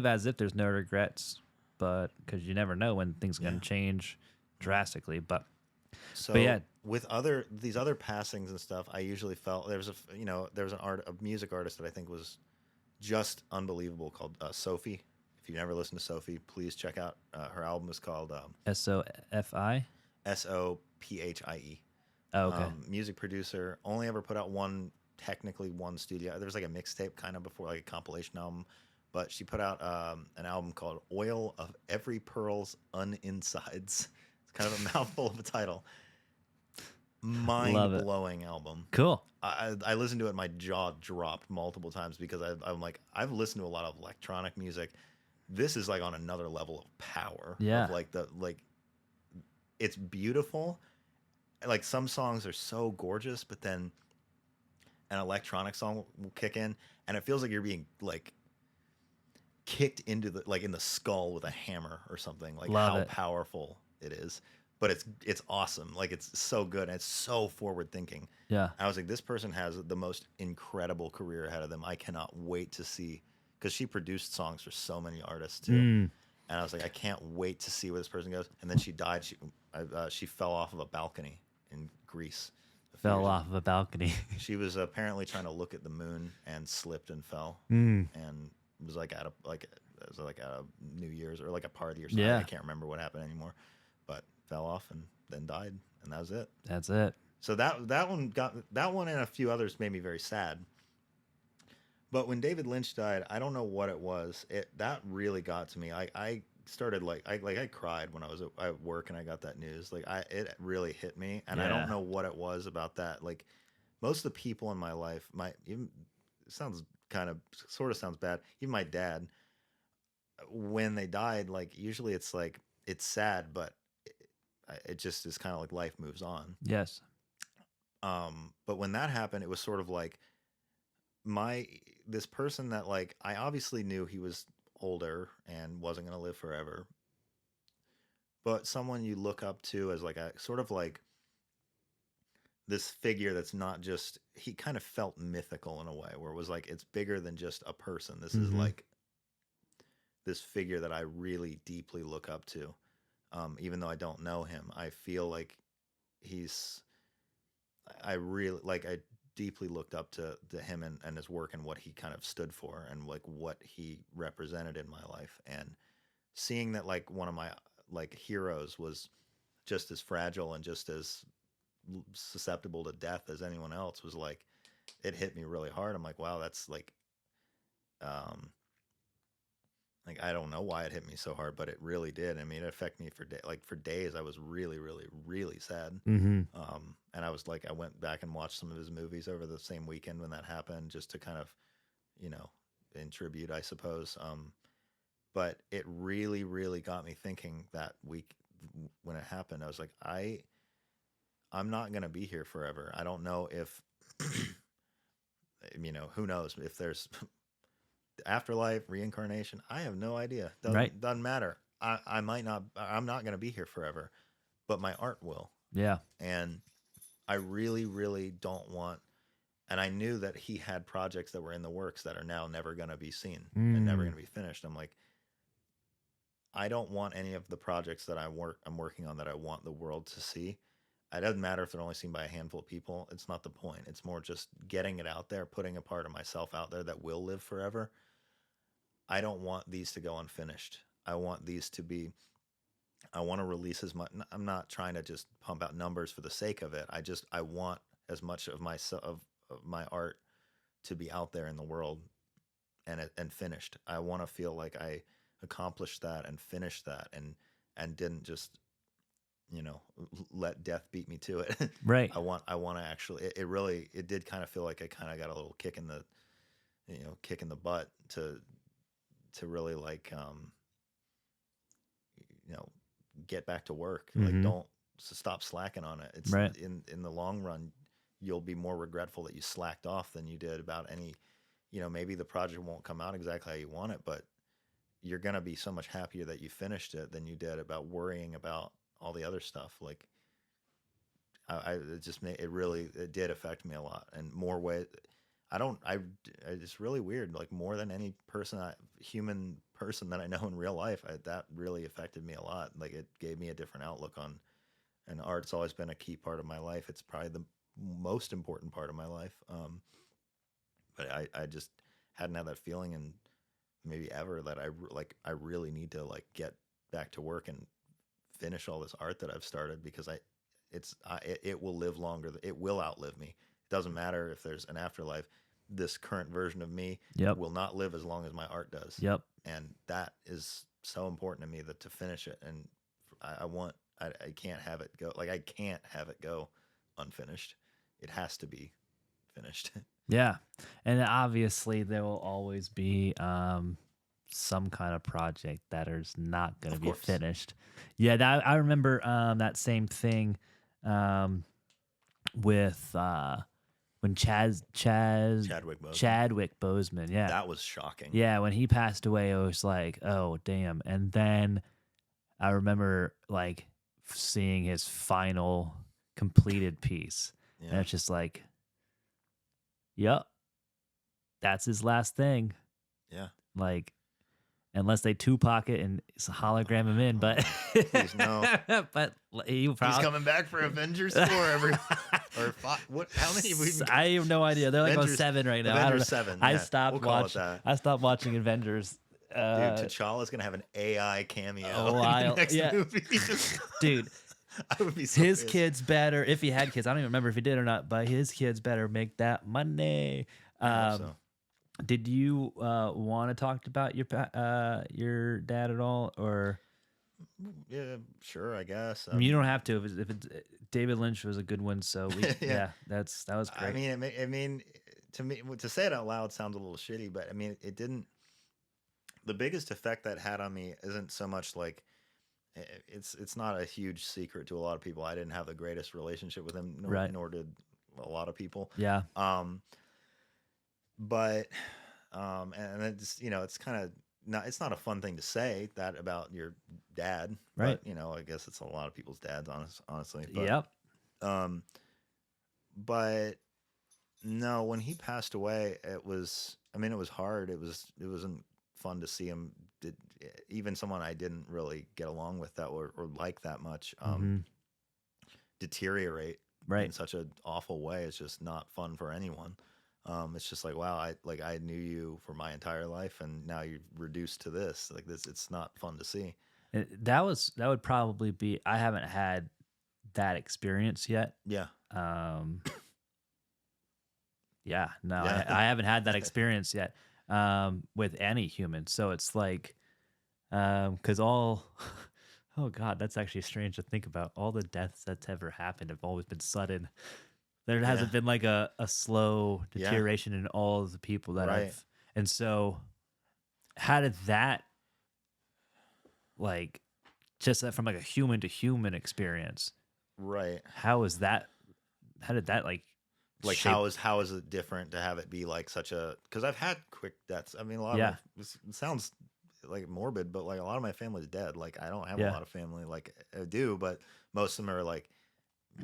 as if there's no regrets, but because you never know when things are going Yeah. to change drastically. But So yeah. with these other passings and stuff, I usually felt there was a music artist that I think was just unbelievable called Sophie. If you've never listened to Sophie, please check out her album. Is called SOFI. Sophie. Oh, okay. Music producer, only ever put out technically one studio. There was like a mixtape kind of before, like a compilation album, but she put out an album called "Oil of Every Pearl's Uninsides." It's kind of a mouthful of a title. Love it. Mind-blowing album. Cool. I listened to it, my jaw dropped multiple times because I'm like, I've listened to a lot of electronic music. This is like on another level of power. Yeah. Of it's beautiful. Like some songs are so gorgeous, but then an electronic song will kick in and it feels like you're being like kicked into in the skull with a hammer or something. Like Love how it. powerful it is. But it's awesome. Like it's so good and it's so forward thinking. Yeah. I was like, this person has the most incredible career ahead of them. I cannot wait to see, because she produced songs for so many artists too. And I was like, I can't wait to see where this person goes. And then she died. She fell off of a balcony in Greece. Fell off of a balcony. She was apparently trying to look at the moon and slipped and fell, and was like at a New Year's or like a party or something. Yeah. I can't remember what happened anymore, but fell off and then died, and that was it. That's it. So that one and a few others made me very sad. But when David Lynch died, I don't know what it was. That really got to me. I started I cried when I was at work and I got that news. It really hit me, and I Yeah. don't know what it was about that. Like most of the people in my life, even it sounds kind of sort of sounds bad. Even my dad, when they died, like usually it's like it's sad, but it just is kind of like life moves on. Yes. But when that happened, it was sort of like this person that like I obviously knew he was older and wasn't going to live forever, but someone you look up to as like a sort of like this figure that's not just, he kind of felt mythical in a way where it was like it's bigger than just a person. This is like this figure that I really deeply look up to. Even though I don't know him, I feel like I deeply looked up to him and his work and what he kind of stood for and like what he represented in my life. And seeing that like one of my like heroes was just as fragile and just as susceptible to death as anyone else was like, it hit me really hard. I'm like, wow, that's like I don't know why it hit me so hard, but it really did. I mean, it affected me for days. I was really, really, really sad. And I was like, I went back and watched some of his movies over the same weekend when that happened, just to kind of, in tribute, I suppose. But it really, really got me thinking that week when it happened. I was like, I'm not going to be here forever. I don't know if, who knows if there's afterlife, reincarnation. I have no idea. Doesn't matter. I might not, I'm not going to be here forever, but my art will. Yeah. And I really, really don't want, and I knew that he had projects that were in the works that are now never going to be seen and never going to be finished. I'm like, I don't want any of the projects that I'm working on that I want the world to see. It doesn't matter if they're only seen by a handful of people. It's not the point. It's more just getting it out there, putting a part of myself out there that will live forever. I don't want these to go unfinished. I want these to be. I want to release as much. I'm not trying to just pump out numbers for the sake of it. I want as much of of my art to be out there in the world and finished. I want to feel like I accomplished that and finished that and didn't just let death beat me to it. Right. I want to actually. It really it did kind of feel like I kind of got a little kick in the kick in the butt to really like you know get back to work. Like Mm-hmm. don't stop slacking on it. It's Right. in the long run you'll be more regretful that you slacked off than you did about any maybe the project won't come out exactly how you want it, but you're going to be so much happier that you finished it than you did about worrying about all the other stuff. Like it just made it really it did affect me a lot and more way. I don't I it's really weird. Like more than any human person that I know in real life, that really affected me a lot. Like it gave me a different outlook on. And art's always been a key part of my life. It's probably the most important part of my life. But I just hadn't had that feeling in maybe ever that I really need to like get back to work and finish all this art that I've started because it will live longer. It will outlive me. It doesn't matter if there's an afterlife. This current version of me Yep. will not live as long as my art does. Yep. And that is so important to me that to finish it. And I can't have it go. Like I can't have it go unfinished. It has to be finished. Yeah. And obviously there will always be some kind of project that is not going to Of be course. finished. Yeah, I remember that same thing with when Chadwick Boseman. Chadwick Boseman, yeah. That was shocking. Yeah, when he passed away, I was like, "Oh, damn." And then I remember like seeing his final completed piece. And Yeah. it's just like, "Yep. That's his last thing." Yeah. Like, unless they Tupac it and hologram him in, but Please, no. but he He's probably coming back for Avengers 4 every or five, what? How many have we even? I have no idea. They're like on Avengers- 7 right now. I don't Avengers know. 7. I Yeah, stopped we'll call it watching. that. I stopped watching Avengers. Dude, T'Challa's gonna have an AI cameo A in while- the next yeah. movie. Dude, I would be so his pissed. kids better, if he had kids, I don't even remember if he did or not, but his kids better make that money. I hope so. Did you want to talk about your dad at all, or Yeah, sure, I guess. I mean, you don't have to if it's David Lynch was a good one, so we, Yeah. that was great. I mean, to me, to say it out loud sounds a little shitty, but I mean, it didn't. The biggest effect that had on me isn't so much like it's not a huge secret to a lot of people. I didn't have the greatest relationship with him, Right. nor did a lot of people. Yeah, But and it's it's kind of not it's not a fun thing to say that about your dad, Right. But I guess it's a lot of people's dads, honestly. But, yep, but no, when he passed away, it was hard. It wasn't fun to see him. Even someone I didn't really get along with that or like that much deteriorate right. in such an awful way. It's just not fun for anyone. It's just like, wow, I knew you for my entire life, and now you're reduced to this. Like this, it's not fun to see. That would probably be. I haven't had that experience yet. Yeah, Yeah, no, Yeah. I haven't had that experience yet with any human. So it's like, because oh God, that's actually strange to think about. All the deaths that's ever happened have always been sudden. There hasn't been like a slow Yeah. deterioration in all of the people that Right. and so how did that like just that from like a human to human experience? right. How did that like shape- how is it different to have it be like such a? Because I've had quick deaths. I mean, a lot Yeah. of it sounds like morbid, but like a lot of my family's dead. Like I don't have Yeah. a lot of family. Like I do, but most of them are like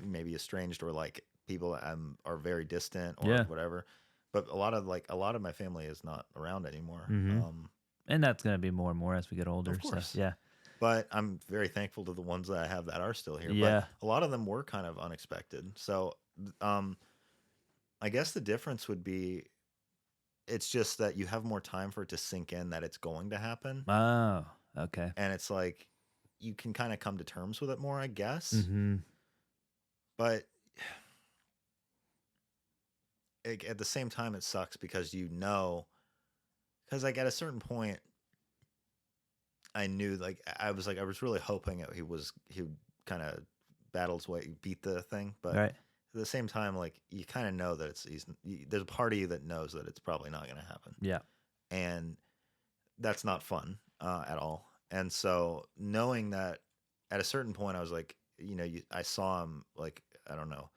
maybe estranged or like people are very distant or Yeah. whatever. But a lot of my family is not around anymore. Mhm. And that's gonna be more and more as we get older. course. So yeah. But I'm very thankful to the ones that I have that are still here. Yeah. But a lot of them were kind of unexpected. So I guess the difference would be it's just that you have more time for it to sink in that it's going to happen, Oh, okay. and it's like you can kind of come to terms with it more, I guess. Mm-hmm. But at the same time, it sucks because because like at a certain point, I knew like I was really hoping that he would kind of battle his way, beat the thing, but Right. at the same time, like you kind of know that there's a part of you that knows that it's probably not going to happen, Yeah. and that's not fun at all. And so knowing that at a certain point, I was like, I saw him like I don't know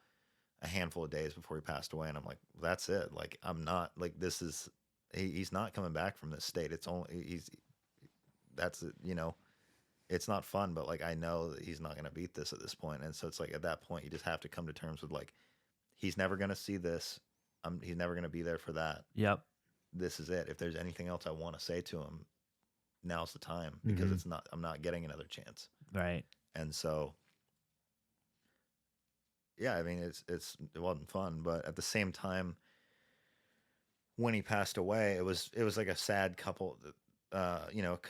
a handful of days before he passed away, and I'm like, that's it. Like I'm not like this is he's not coming back from this state. It's only he's that's it, it's not fun, but like I know that he's not going to beat this at this point, and so it's like at that point you just have to come to terms with like he's never going to see this. He's never going to be there for that. Yep. This is it. If there's anything else I want to say to him, now's the time because Mm-hmm. it's not. I'm not getting another chance. Right. And so, yeah, I mean, it wasn't fun, but at the same time, when he passed away, it was like a sad couple,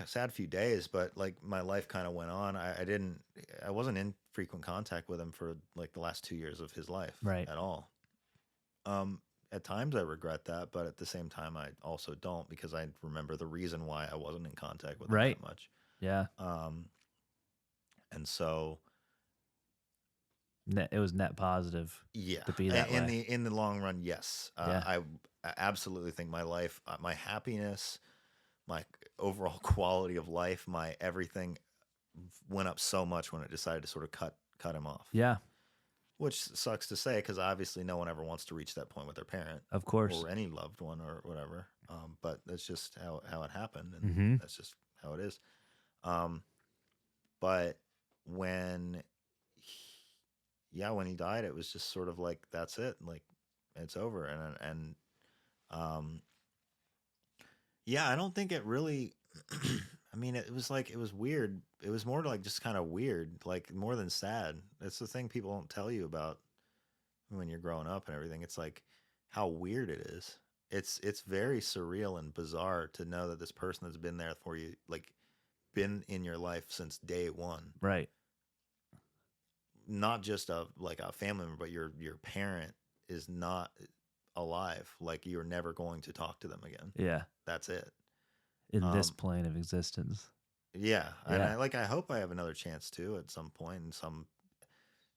sad few days. But like my life kind of went on. I wasn't in frequent contact with him for like the last 2 years of his life Right. at all. At times I regret that, but at the same time I also don't because I remember the reason why I wasn't in contact with him Right. that much. Yeah. Um, and so It was net positive yeah, to be that in way. the long run, yes, Yeah. I absolutely think my life, my happiness, my overall quality of life, my everything went up so much when it decided to sort of cut him off. Yeah. Which sucks to say because obviously no one ever wants to reach that point with their parent Of course. or any loved one or whatever. But that's just how it happened, and Mm-hmm. that's just how it is. Um, but when when he died, it was just sort of like that's it, like it's over, and um, yeah, I don't think it really. I mean, it was like it was weird. It was more like just kind of weird, like more than sad. It's the thing people don't tell you about when you're growing up and everything. It's like how weird it is. It's very surreal and bizarre to know that this person has been there for you, like been in your life since day one. Right. Not just a family member, but your parent is not alive. Like you're never going to talk to them again. Yeah. That's it. In this Um, plane of existence. yeah, and Yeah. I hope I have another chance too at some point in some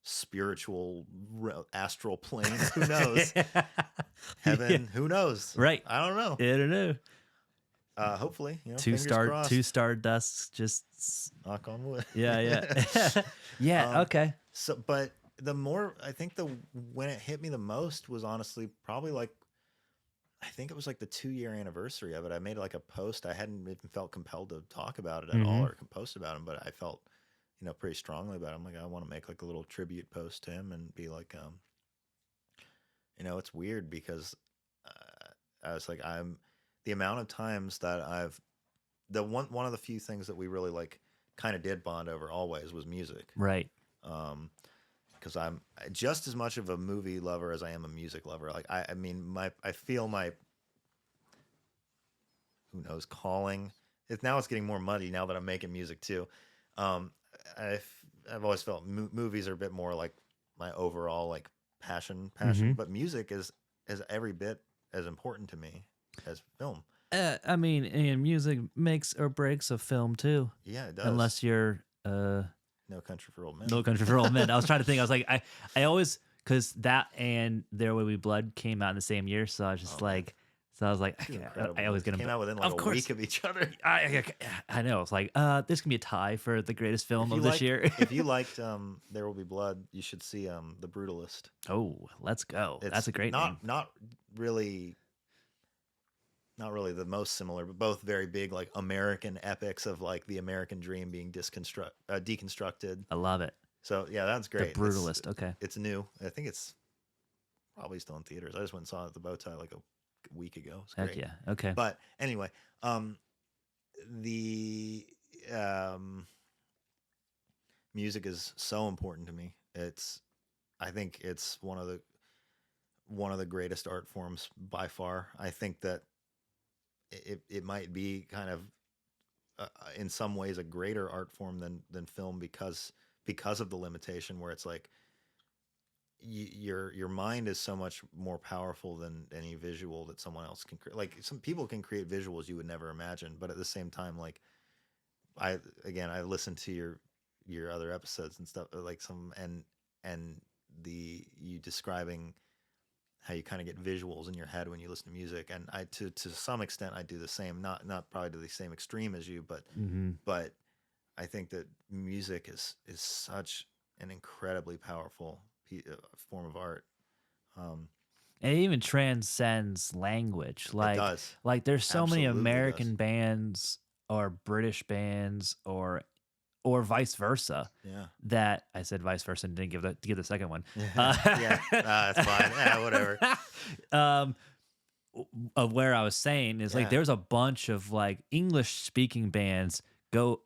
spiritual astral plane. Who knows? Yeah. Heaven? Who knows? Right. I don't know. I don't know. Hopefully, Two fingers crossed. two star dusts. Just Knock on wood. yeah. Yeah. Yeah. Okay. So, but the more I think when it hit me the most was honestly probably like I think it was like the 2 year anniversary of it. I made like a post. I hadn't even felt compelled to talk about it at all or post about him, but I felt pretty strongly about him. Like I want to make like a little tribute post to him and be like, it's weird because I was like, the amount of times that one of the few things that we really like kind of did bond over always was music. Right. Because I'm just as much of a movie lover as I am a music lover. Like I mean, I feel my who knows calling. Now it's getting more muddy now that I'm making music too. Um, I've always felt movies are a bit more like my overall like passion, but music is every bit as important to me as film. I mean, and music makes or breaks a film too. Yeah, it does. Unless you're No Country for Old Men. No Country for Old Men. I was trying to think. I was like, I always because that and There Will Be Blood came out in the same year, so I was just so I was like, I always get them. Came out within like a week of each other. I know. It's like, this can be a tie for the greatest film of this year. If you liked There Will Be Blood, you should see The Brutalist. Oh, let's go. That's a great name. Not really the most similar, but both very big like American epics of like the American dream being deconstructed. I love it. So yeah, that's great. The Brutalist. Okay. It's new. I think it's probably still in theaters. I just went and saw it at the Bowtie like a week ago. It's Heck great. yeah. Okay. But anyway, the music is so important to me. I think it's one of the greatest art forms by far. I think that it might be kind of in some ways a greater art form than film because of the limitation where it's like your mind is so much more powerful than any visual that someone else can create. Like some people can create visuals you would never imagine, but at the same time, like I listened to your other episodes and stuff like some and the you describing how you kind of get visuals in your head when you listen to music, and I to some extent I do the same, not probably to the same extreme as you, Mm-hmm. but I think that music is such an incredibly powerful form of art. Um, And it even transcends language. it does, Like there's so many absolutely does. American bands or British bands or vice versa. Yeah, That I said vice versa and didn't give the second one. yeah, that's fine. Yeah, whatever. um, of where I was saying is like Yeah, there's a bunch of like English speaking bands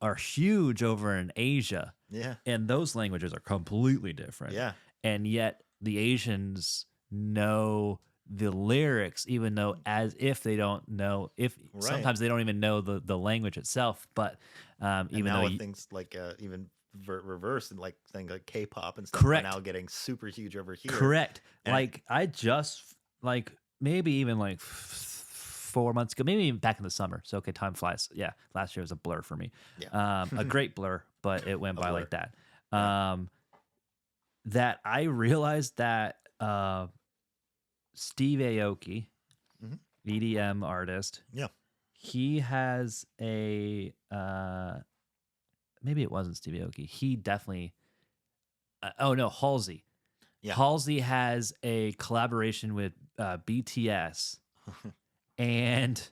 are huge over in Asia, yeah, and those languages are completely different. yeah. And yet the Asians know the lyrics, even though as if they don't know if Right. sometimes they don't even know the language itself. But And even now though with things like even reverse and like things like K-pop and stuff are correct, now getting super huge over here. correct. And Like I just like maybe even like 4 months ago, maybe even back in the summer. So okay, time flies. Yeah, last year was a blur for me. yeah, A great blur, but it went a by blur. like that. Yeah. That I realized that Steve Aoki, Hmm. EDM artist, Yeah. he has a maybe it wasn't Steve Aoki. He definitely oh no, Halsey. Yeah. Halsey has a collaboration with BTS, and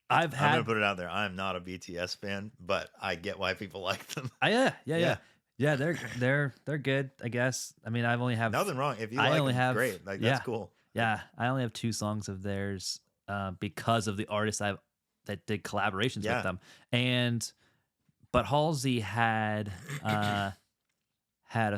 I've I'm gonna had put it out there. I'm not a BTS fan, but I get why people like them. yeah. Yeah. Yeah, they're good, I guess. I mean, I've only have Nothing wrong. If you I like only them, have great. Like that's yeah. cool. Yeah, I only have 2 songs of theirs because of the artists that did collaborations with Yeah. them. But Halsey had a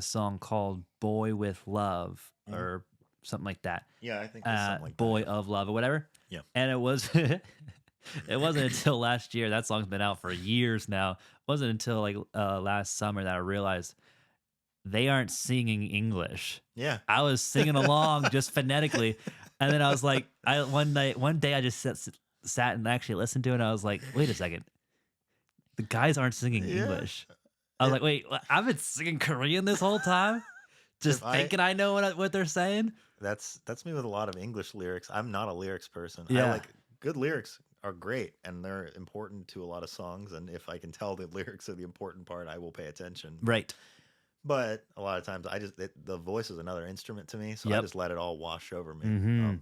song called "Boy with Love" Mhm. or something like that. Yeah, I think it's something like "Boy that. of Love" or whatever. Yeah. And it was it wasn't until last year, that song's been out for years now. It wasn't until like last summer that I realized they aren't singing English. Yeah. I was singing along just phonetically, and then I was like, one day I just sat and actually listened to it, and I was like, wait a second, the guys aren't singing Yeah. English. I was If like, wait, I've been singing Korean this whole time, just if I thinking I know what they're saying. that's me with a lot of English lyrics. I'm not a lyrics person. I Yeah, like good lyrics are great and they're important to a lot of songs. And if I can tell the lyrics are the important part, I will pay attention. right. But a lot of times, the voice is another instrument to me, so I Yep. just let it all wash over me. Mm-hmm.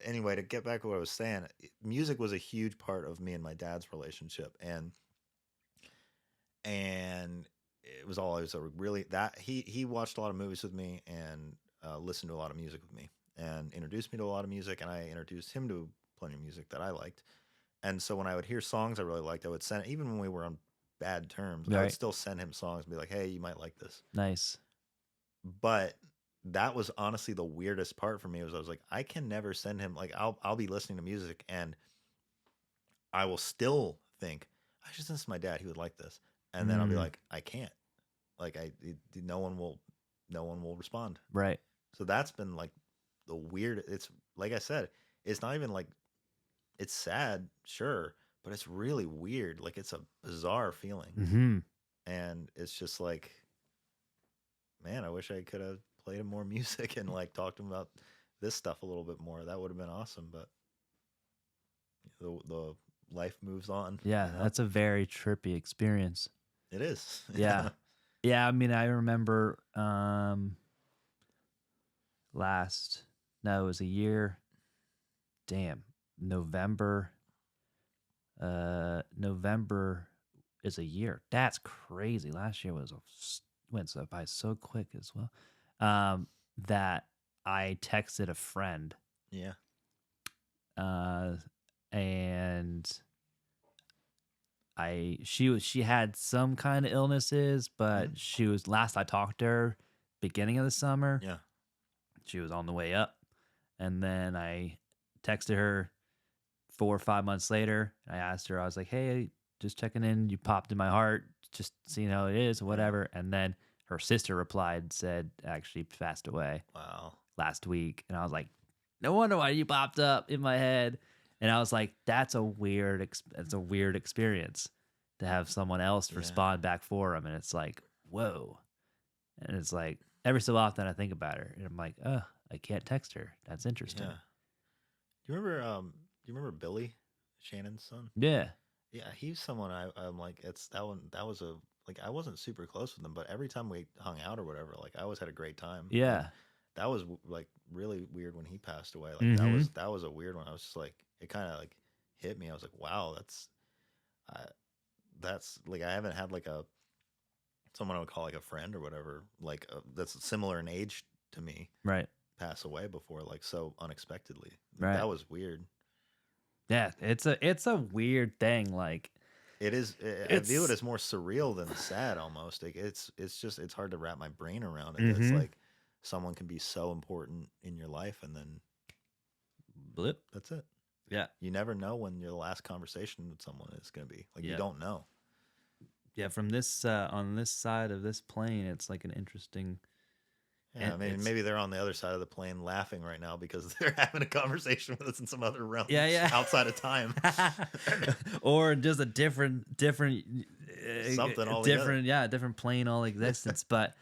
Anyway, to get back to what I was saying, music was a huge part of me and my dad's relationship, and it was always a really that he watched a lot of movies with me and listened to a lot of music with me and introduced me to a lot of music, and I introduced him to plenty of music that I liked. And so when I would hear songs I really liked, I would send even when we were on bad terms, I would Right. still send him songs and be like, "Hey, you might like this." Nice. But that was honestly the weirdest part for me was I was like, I can never send him like I'll be listening to music and I will still think I should send this to my dad. He would like this, and then I'll be Mm, like, I can't. Like no one will respond. right. So that's been like the weird. It's like I said, it's not even like it's sad, sure, but it's really weird. Like it's a bizarre feeling, Mm-hmm. and it's just like, man, I wish I could have played him more music and like talked to him about this stuff a little bit more. That would have been awesome, but the life moves on. Yeah, You know, that's a very trippy experience. it is. Yeah. Yeah, I mean, I remember last no, it was a year. Damn. November. November is a year. That's crazy. Last year went so by so quick as well. That I texted a friend Yeah. uh and she had some kind of illnesses, but Mhm. she was last I talked to her beginning of the summer. Yeah. She was on the way up, and then I texted her 4 or 5 months later, I asked her, I was like, hey, just checking in. You popped in my heart, just seeing how it is, or whatever. And then her sister replied, said, actually passed away Wow. last week. And I was like, no wonder why you popped up in my head. And I was like, that's a weird experience to have someone else respond back for him. And it's like, whoa. And it's like, every so often I think about her and I'm like, oh, I can't text her. That's interesting. Yeah. Do you remember Billy, Shannon's son? Yeah. Yeah, he's someone I'm like, it's that one. That was a like I wasn't super close with him, but every time we hung out or whatever, like I always had a great time. And Yeah. that was like really weird when he passed away. Like Mm-hmm. that was a weird one. I was just like, it kind of like hit me. I was like, wow, I, that's like I haven't had like a someone I would call like a friend or whatever, like that's similar in age to me Right. pass away before, like so unexpectedly. Right. That was weird. Yeah. It's a weird thing. Like, It is. I view it as more surreal than sad, almost. Like it's just it's hard to wrap my brain around it. It's Mm-hmm. like someone can be so important in your life, and then blip. that's it. Yeah. You never know when your last conversation with someone is going to be. Like Yeah. you don't know. Yeah. From this, on this side of this plane, it's like an interesting. Yeah, I mean, maybe they're on the other side of the plane laughing right now because they're having a conversation with us in some other realm. Yeah. Outside of time. Or just a different Something altogether. different plane all existence. But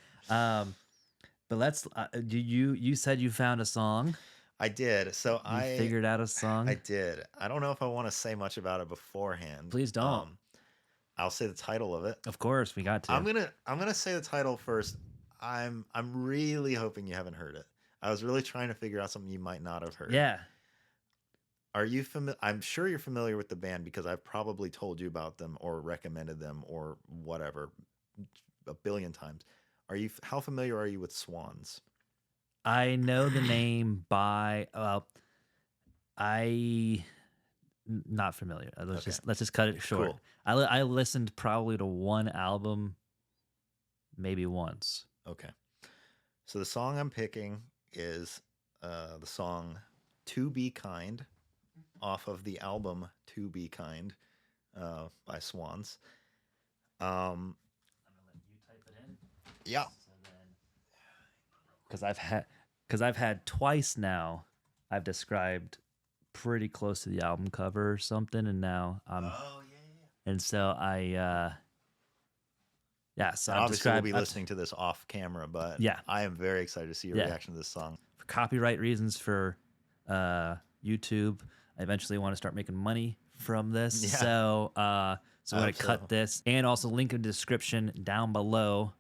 let's you said you found a song. I did. So I figured out a song. I did. I don't know if I want to say much about it beforehand. Please don't. I'll say the title of it. Of course, we got to. I'm gonna say the title first. I'm really hoping you haven't heard it. I was really trying to figure out something you might not have heard. Yeah. Are you familiar? I'm sure you're familiar with the band because I've probably told you about them or recommended them or whatever a billion times. How familiar are you with Swans? I know the name by not familiar. Let's just cut it short. Cool. I listened probably to one album maybe once. Okay. So the song I'm picking is the song To Be Kind off of the album To Be Kind by Swans. I'm gonna let you type it in. Yeah. Because I've had twice now. I've described pretty close to the album cover or something, and now and so so and obviously we'll be listening to this off camera, but yeah, I am very excited to see your reaction to this song. For copyright reasons for YouTube, I eventually want to start making money from this. Yeah. So I'm going to cut this and also link in the description down below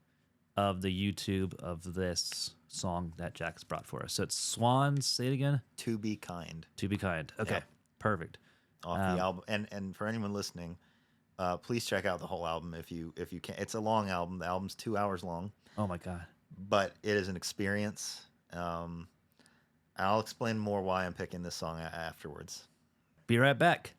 of the YouTube of this song that Jack's brought for us. So it's Swans. Say it again. To Be Kind. To Be Kind. Okay. Perfect. Off the album. And for anyone listening, please check out the whole album if you can. It's a long album. The album's 2 hours long. Oh my God. But it is an experience. I'll explain more why I'm picking this song afterwards. Be right back.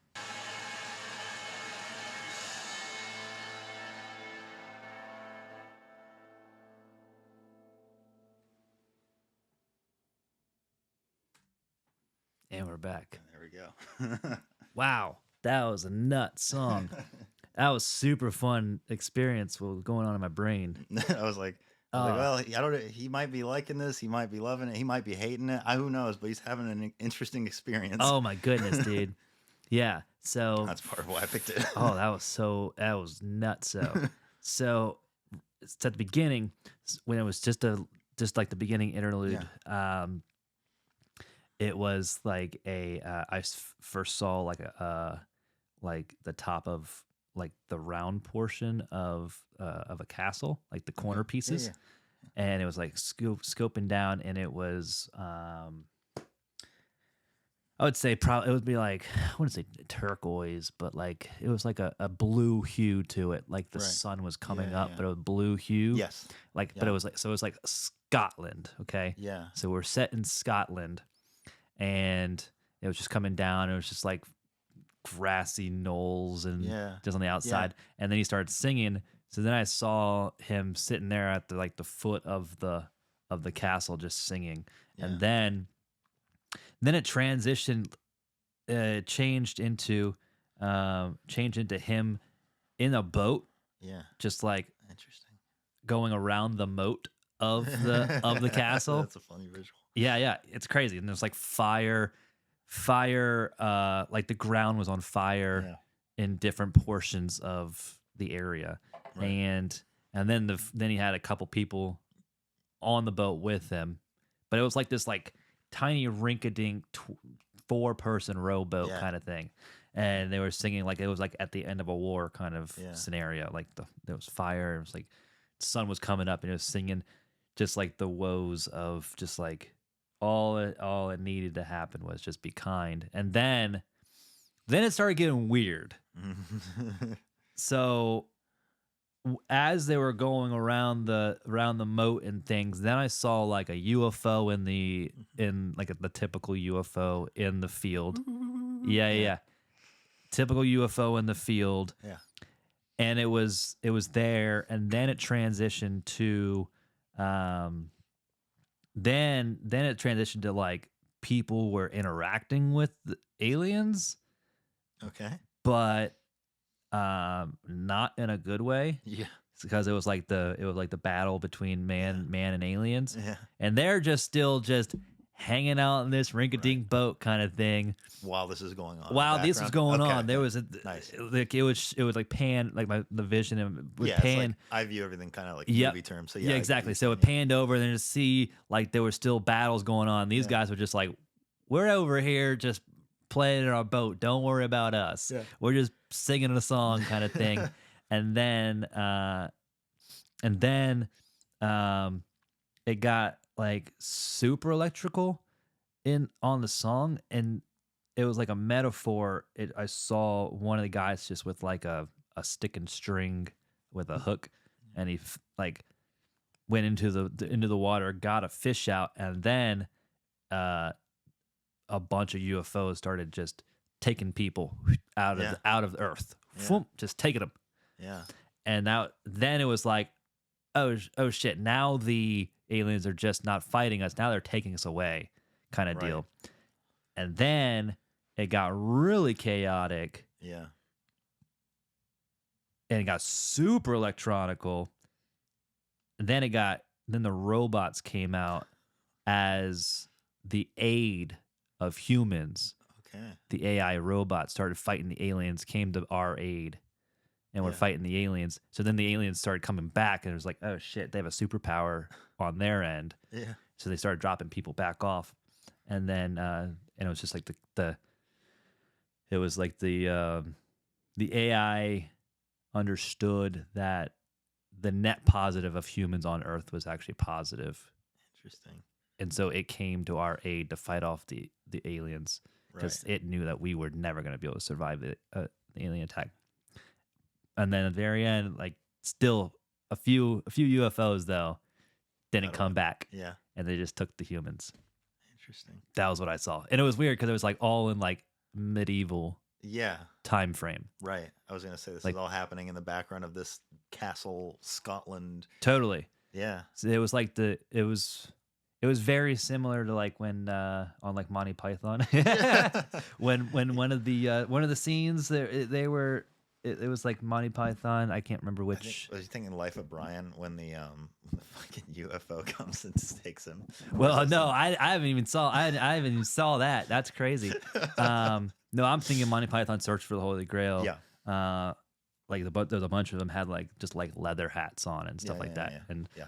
And we're back. There we go. Wow. That was a nut song. That was super fun experience. What was going on in my brain? I was like, well, I don't know. He might be liking this. He might be loving it. He might be hating it. Who knows? But he's having an interesting experience. Oh my goodness, dude. Yeah. So that's part of why I picked it. Oh, that was nuts. So it's at the beginning when it was just like the beginning interlude. Yeah. It was like I first saw like the top of like the round portion of a castle, like the corner pieces, and it was like scoping down, and it was I would say probably it would be like I wouldn't say turquoise, but like it was like a blue hue to it, like the sun was coming up, but it was blue hue. Yes, but it was like Scotland. Okay, yeah. So we're set in Scotland. And it was just coming down. It was just like grassy knolls and just on the outside. Yeah. And then he started singing. So then I saw him sitting there at the foot of the castle, just singing. Yeah. And then it transitioned changed into him in a boat, Yeah. just like Interesting. going around the moat of the castle. That's a funny visual. Yeah, it's crazy. And there's like fire, like the ground was on fire Yeah. in different portions of the area, Right. and then he had a couple people on the boat with him, but it was like this like tiny rink-a-dink 4-person rowboat Yeah. kind of thing, and they were singing like it was like at the end of a war kind of Yeah. scenario. Like there was fire, it was like the sun was coming up, and it was singing just like the woes of just like all it needed to happen was just be kind, and then it started getting weird. So as they were going around the moat and things, then I saw like a UFO in like the typical UFO in the field. Yeah. Typical UFO in the field. Yeah. And it was there, and then it transitioned to then it transitioned to like people were interacting with the aliens, Okay. but not in a good way. Yeah. It's because it was like the battle between man and aliens, Yeah. and they're just hanging out in this rink-a-dink boat kind of thing While this is going on. while this was going Okay, on. There was nice. like it was like pan, like the vision and would Yeah, pan. it's like, I view everything kind of like Yep. movie terms. So Yeah, I exactly. get So it panned over, and then to see like there were still battles going on. These guys were just like, we're over here just playing in our boat. Don't worry about us. Yeah. We're just singing a song kind of thing. and then it got like super electrical on the song, and it was like a metaphor. I saw one of the guys just with like a stick and string with a hook, and he like went into the water, got a fish out, and then a bunch of UFOs started just taking people out of the earth, just taking them. Yeah. And then it was like, oh shit! Now the aliens are just not fighting us. Now they're taking us away, kind of deal. And then it got really chaotic. Yeah. And it got super electronical. And then the robots came out as the aid of humans. Okay. The AI robots started fighting the aliens, came to our aid, and were fighting the aliens. So then the aliens started coming back, and it was like, oh shit, they have a superpower on their end. Yeah. So they started dropping people back off, and then and it was just like the AI understood that the net positive of humans on Earth was actually positive. Interesting. And so it came to our aid to fight off the aliens, because it knew that we were never going to be able to survive the alien attack. And then at the very end, like still a few UFOs though didn't come back. Yeah. And they just took the humans. Interesting. That was what I saw. And it was weird because it was like all in like medieval time frame. Right. I was going to say this like, is all happening in the background of this castle, Scotland. Totally. Yeah. So it was like it was very similar to like when on like Monty Python when one of the scenes they were it was like Monty Python. I can't remember which. Was you thinking Life of Brian when the fucking UFO comes and takes him? Well, no, I haven't even saw that. That's crazy. No, I'm thinking Monty Python Search for the Holy Grail. Yeah. Like there's a bunch of them had like just like leather hats on and stuff like that. Yeah. And yeah.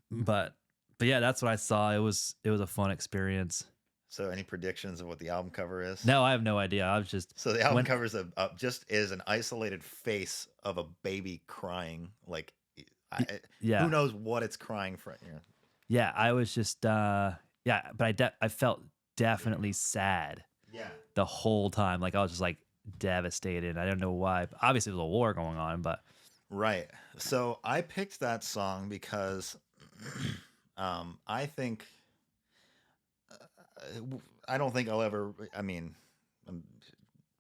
But yeah, that's what I saw. It was a fun experience. So, any predictions of what the album cover is? No, I have no idea. I was just so the album cover is just is an isolated face of a baby crying. Like, who knows what it's crying for? Yeah, I was just but I felt definitely sad. Yeah. The whole time, like I was just like devastated. I don't know why. Obviously, there's a war going on, but right. So I picked that song because I think. I don't think I'll ever. I mean, I'm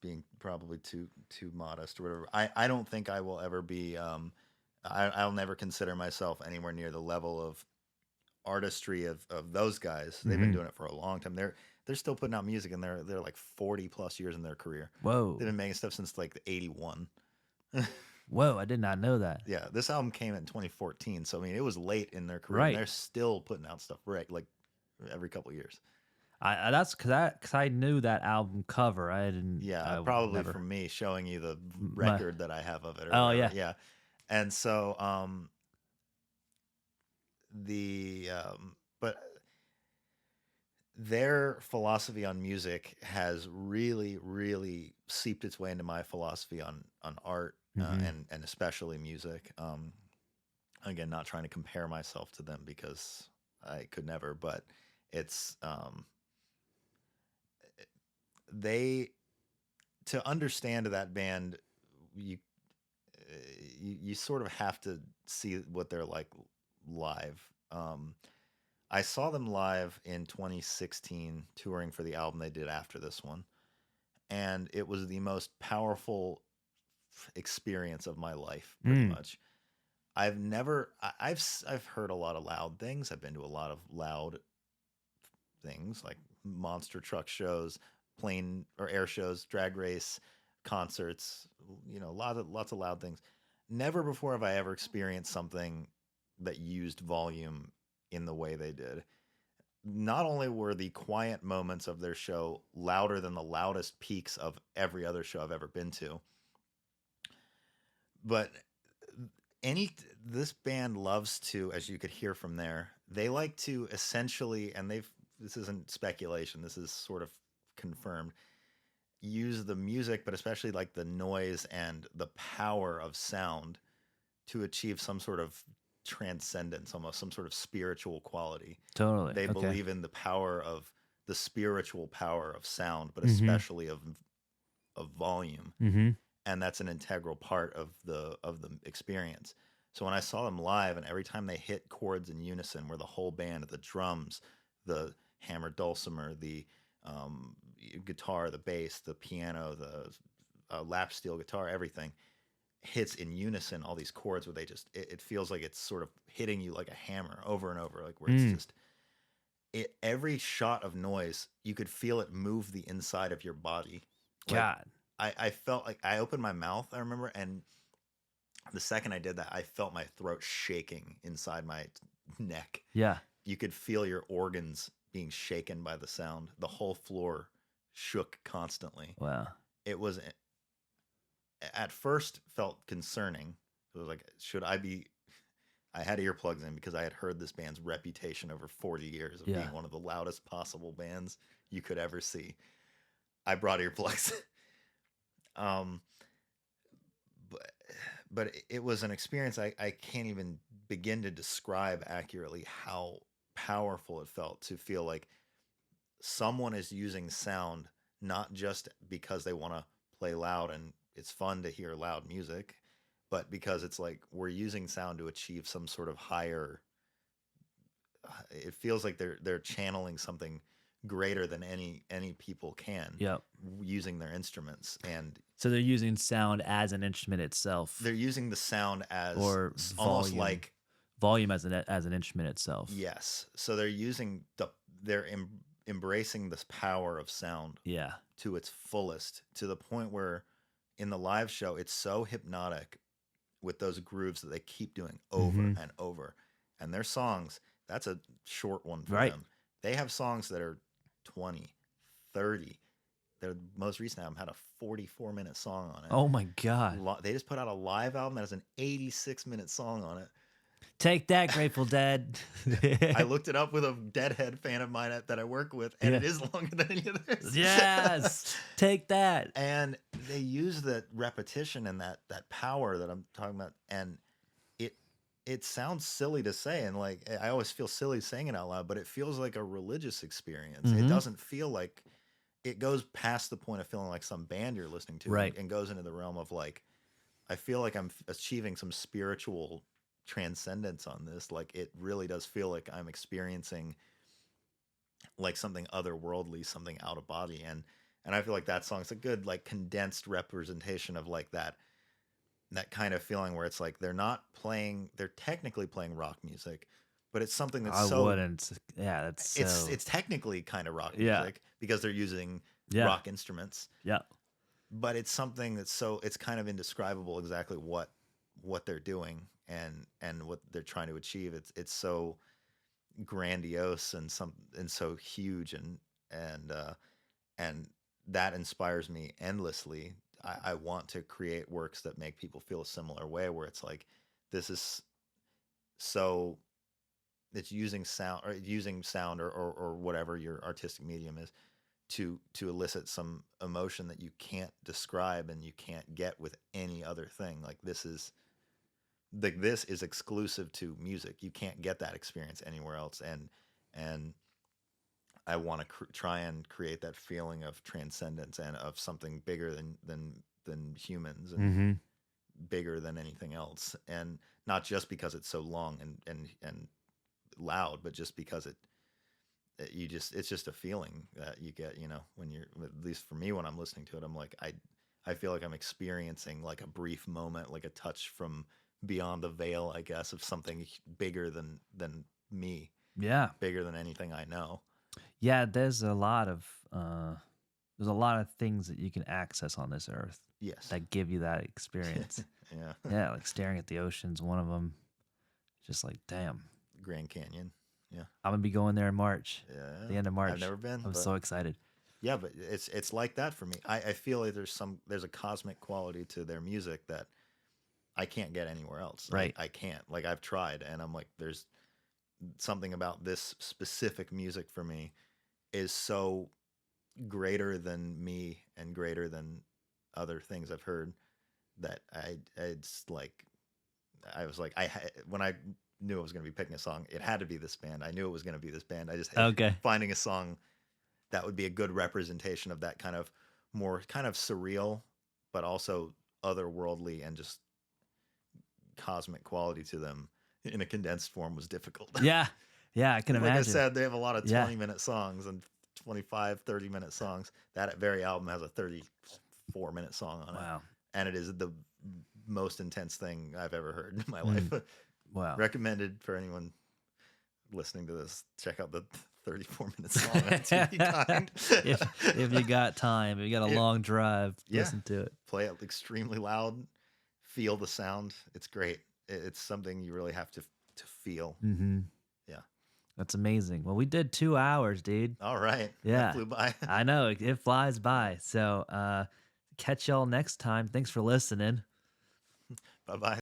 being probably too modest or whatever. I don't think I will ever be. I'll never consider myself anywhere near the level of artistry of those guys. They've been doing it for a long time. They're they're still putting out music, and they're like 40 plus years in their career. Whoa. They've been making stuff since like the 81. Whoa, I did not know that. Yeah, this album came in 2014, so I mean it was late in their career, and Right. they're still putting out stuff right like every couple of years. That's because I knew that album cover. I didn't. Yeah, I probably never. from me showing you the My, record that I have of it. Or oh whatever. yeah. Yeah, and so the but their philosophy on music has really, really seeped its way into my philosophy on art and especially music. Again, not trying to compare myself to them because I could never, but it's they to understand that band, you you sort of have to see what they're like live. I saw them live in 2016 touring for the album they did after this one, and it was the most powerful experience of my life, pretty much. I've never I've heard a lot of loud things. I've been to a lot of loud things like monster truck shows, plane or air shows, drag race, concerts, lots of loud things. Never before have I ever experienced something that used volume in the way they did. Not only were the quiet moments of their show louder than the loudest peaks of every other show I've ever been to, but this band loves to, as you could hear from there, they like to essentially, and this isn't speculation, this is sort of confirmed, use the music, but especially like the noise and the power of sound to achieve some sort of transcendence, almost some sort of spiritual quality. Totally. They Okay. believe in the spiritual power of sound, but especially of volume. And that's an integral part of the experience. So when I saw them live, and every time they hit chords in unison, where the whole band, the drums, the hammered dulcimer, the guitar, the bass, the piano, the lap steel guitar, everything hits in unison, all these chords where it feels like it's sort of hitting you like a hammer over and over, like where it's just every shot of noise, you could feel it move the inside of your body. God. I felt like I opened my mouth, I remember, and the second I did that, I felt my throat shaking inside my neck. Yeah. You could feel your organs being shaken by the sound. The whole floor shook constantly. Wow. It was, at first, felt concerning. It was like, I had earplugs in because I had heard this band's reputation over 40 years of being one of the loudest possible bands you could ever see. I brought earplugs. But it was an experience I can't even begin to describe accurately how powerful it felt to feel like someone is using sound not just because they want to play loud and it's fun to hear loud music, but because it's like we're using sound to achieve some sort of higher. It feels like they're channeling something greater than any people can. Yep. Using their instruments, and so they're using sound as an instrument itself. They're using the sound as or almost volume. like volume as an instrument itself. Yes. So they're using embracing this power of sound. Yeah. To its fullest, to the point where in the live show it's so hypnotic with those grooves that they keep doing over and over. And their songs, that's a short one for them. They have songs that are 20, 30. Their most recent album had a 44-minute song on it. Oh my God. They just put out a live album that has an 86-minute song on it. Take that, Grateful Dead. I looked it up with a Deadhead fan of mine that I work with, and it is longer than any of theirs. Yes, take that. And they use that repetition and that power that I'm talking about, and it sounds silly to say, and like I always feel silly saying it out loud, but it feels like a religious experience. It doesn't feel like it goes past the point of feeling like some band you're listening to, and goes into the realm of like, I feel like I'm achieving some spiritual transcendence on this. Like it really does feel like I'm experiencing like something otherworldly, something out of body, and I feel like that song's a good like condensed representation of like that kind of feeling where it's like they're technically playing rock music, but it's something that's I so wouldn't. Yeah, that's so. it's technically kind of rock Yeah. music because they're using Yeah. rock instruments, Yeah. but it's something that's so it's kind of indescribable exactly what they're doing and what they're trying to achieve. It's so grandiose and so huge and that inspires me endlessly. I want to create works that make people feel a similar way, where it's like this is so it's using sound or whatever your artistic medium is to elicit some emotion that you can't describe and you can't get with any other thing. Like this is exclusive to music. You can't get that experience anywhere else. And I want to try and create that feeling of transcendence and of something bigger than humans and Mm-hmm. bigger than anything else. And not just because it's so long and loud, but just because it's just a feeling that you get, when you're, at least for me, when I'm listening to it, I'm like, I feel like I'm experiencing like a brief moment, like a touch from beyond the veil, I guess, of something bigger than me, Yeah. bigger than anything I know. Yeah. There's a lot of things that you can access on this earth Yes. that give you that experience. Yeah. Yeah, like staring at the ocean's one of them. Just like, damn, Grand Canyon. Yeah. I'm gonna be going there in March. Yeah. The end of March. I've never been. I'm so excited. Yeah, but it's like that for me. I feel like there's a cosmic quality to their music that I can't get anywhere else. Right. I can't. Like I've tried, and I'm like, there's something about this specific music for me is so greater than me and greater than other things I've heard that it's like I was like when I knew I was going to be picking a song, it had to be this band. I knew it was going to be this band. I just Okay. finding a song that would be a good representation of that kind of more kind of surreal, but also otherworldly and just cosmic quality to them in a condensed form was difficult. Yeah. Yeah, I can Like imagine. I said, they have a lot of Yeah. 20-minute songs and 25, 30-minute songs. That very album has a 34-minute song on it. Wow. And it is the most intense thing I've ever heard in my life. Wow. Recommended for anyone listening to this. Check out the 34-minute song. To be kind. if you got time, if you got a long drive, listen to it. Play it extremely loud. Feel the sound. It's great. It's something you really have to feel. Mm-hmm. Yeah. That's amazing. Well, we did 2 hours, dude. All right. Yeah. That flew by. I know. It flies by. So catch y'all next time. Thanks for listening. Bye-bye.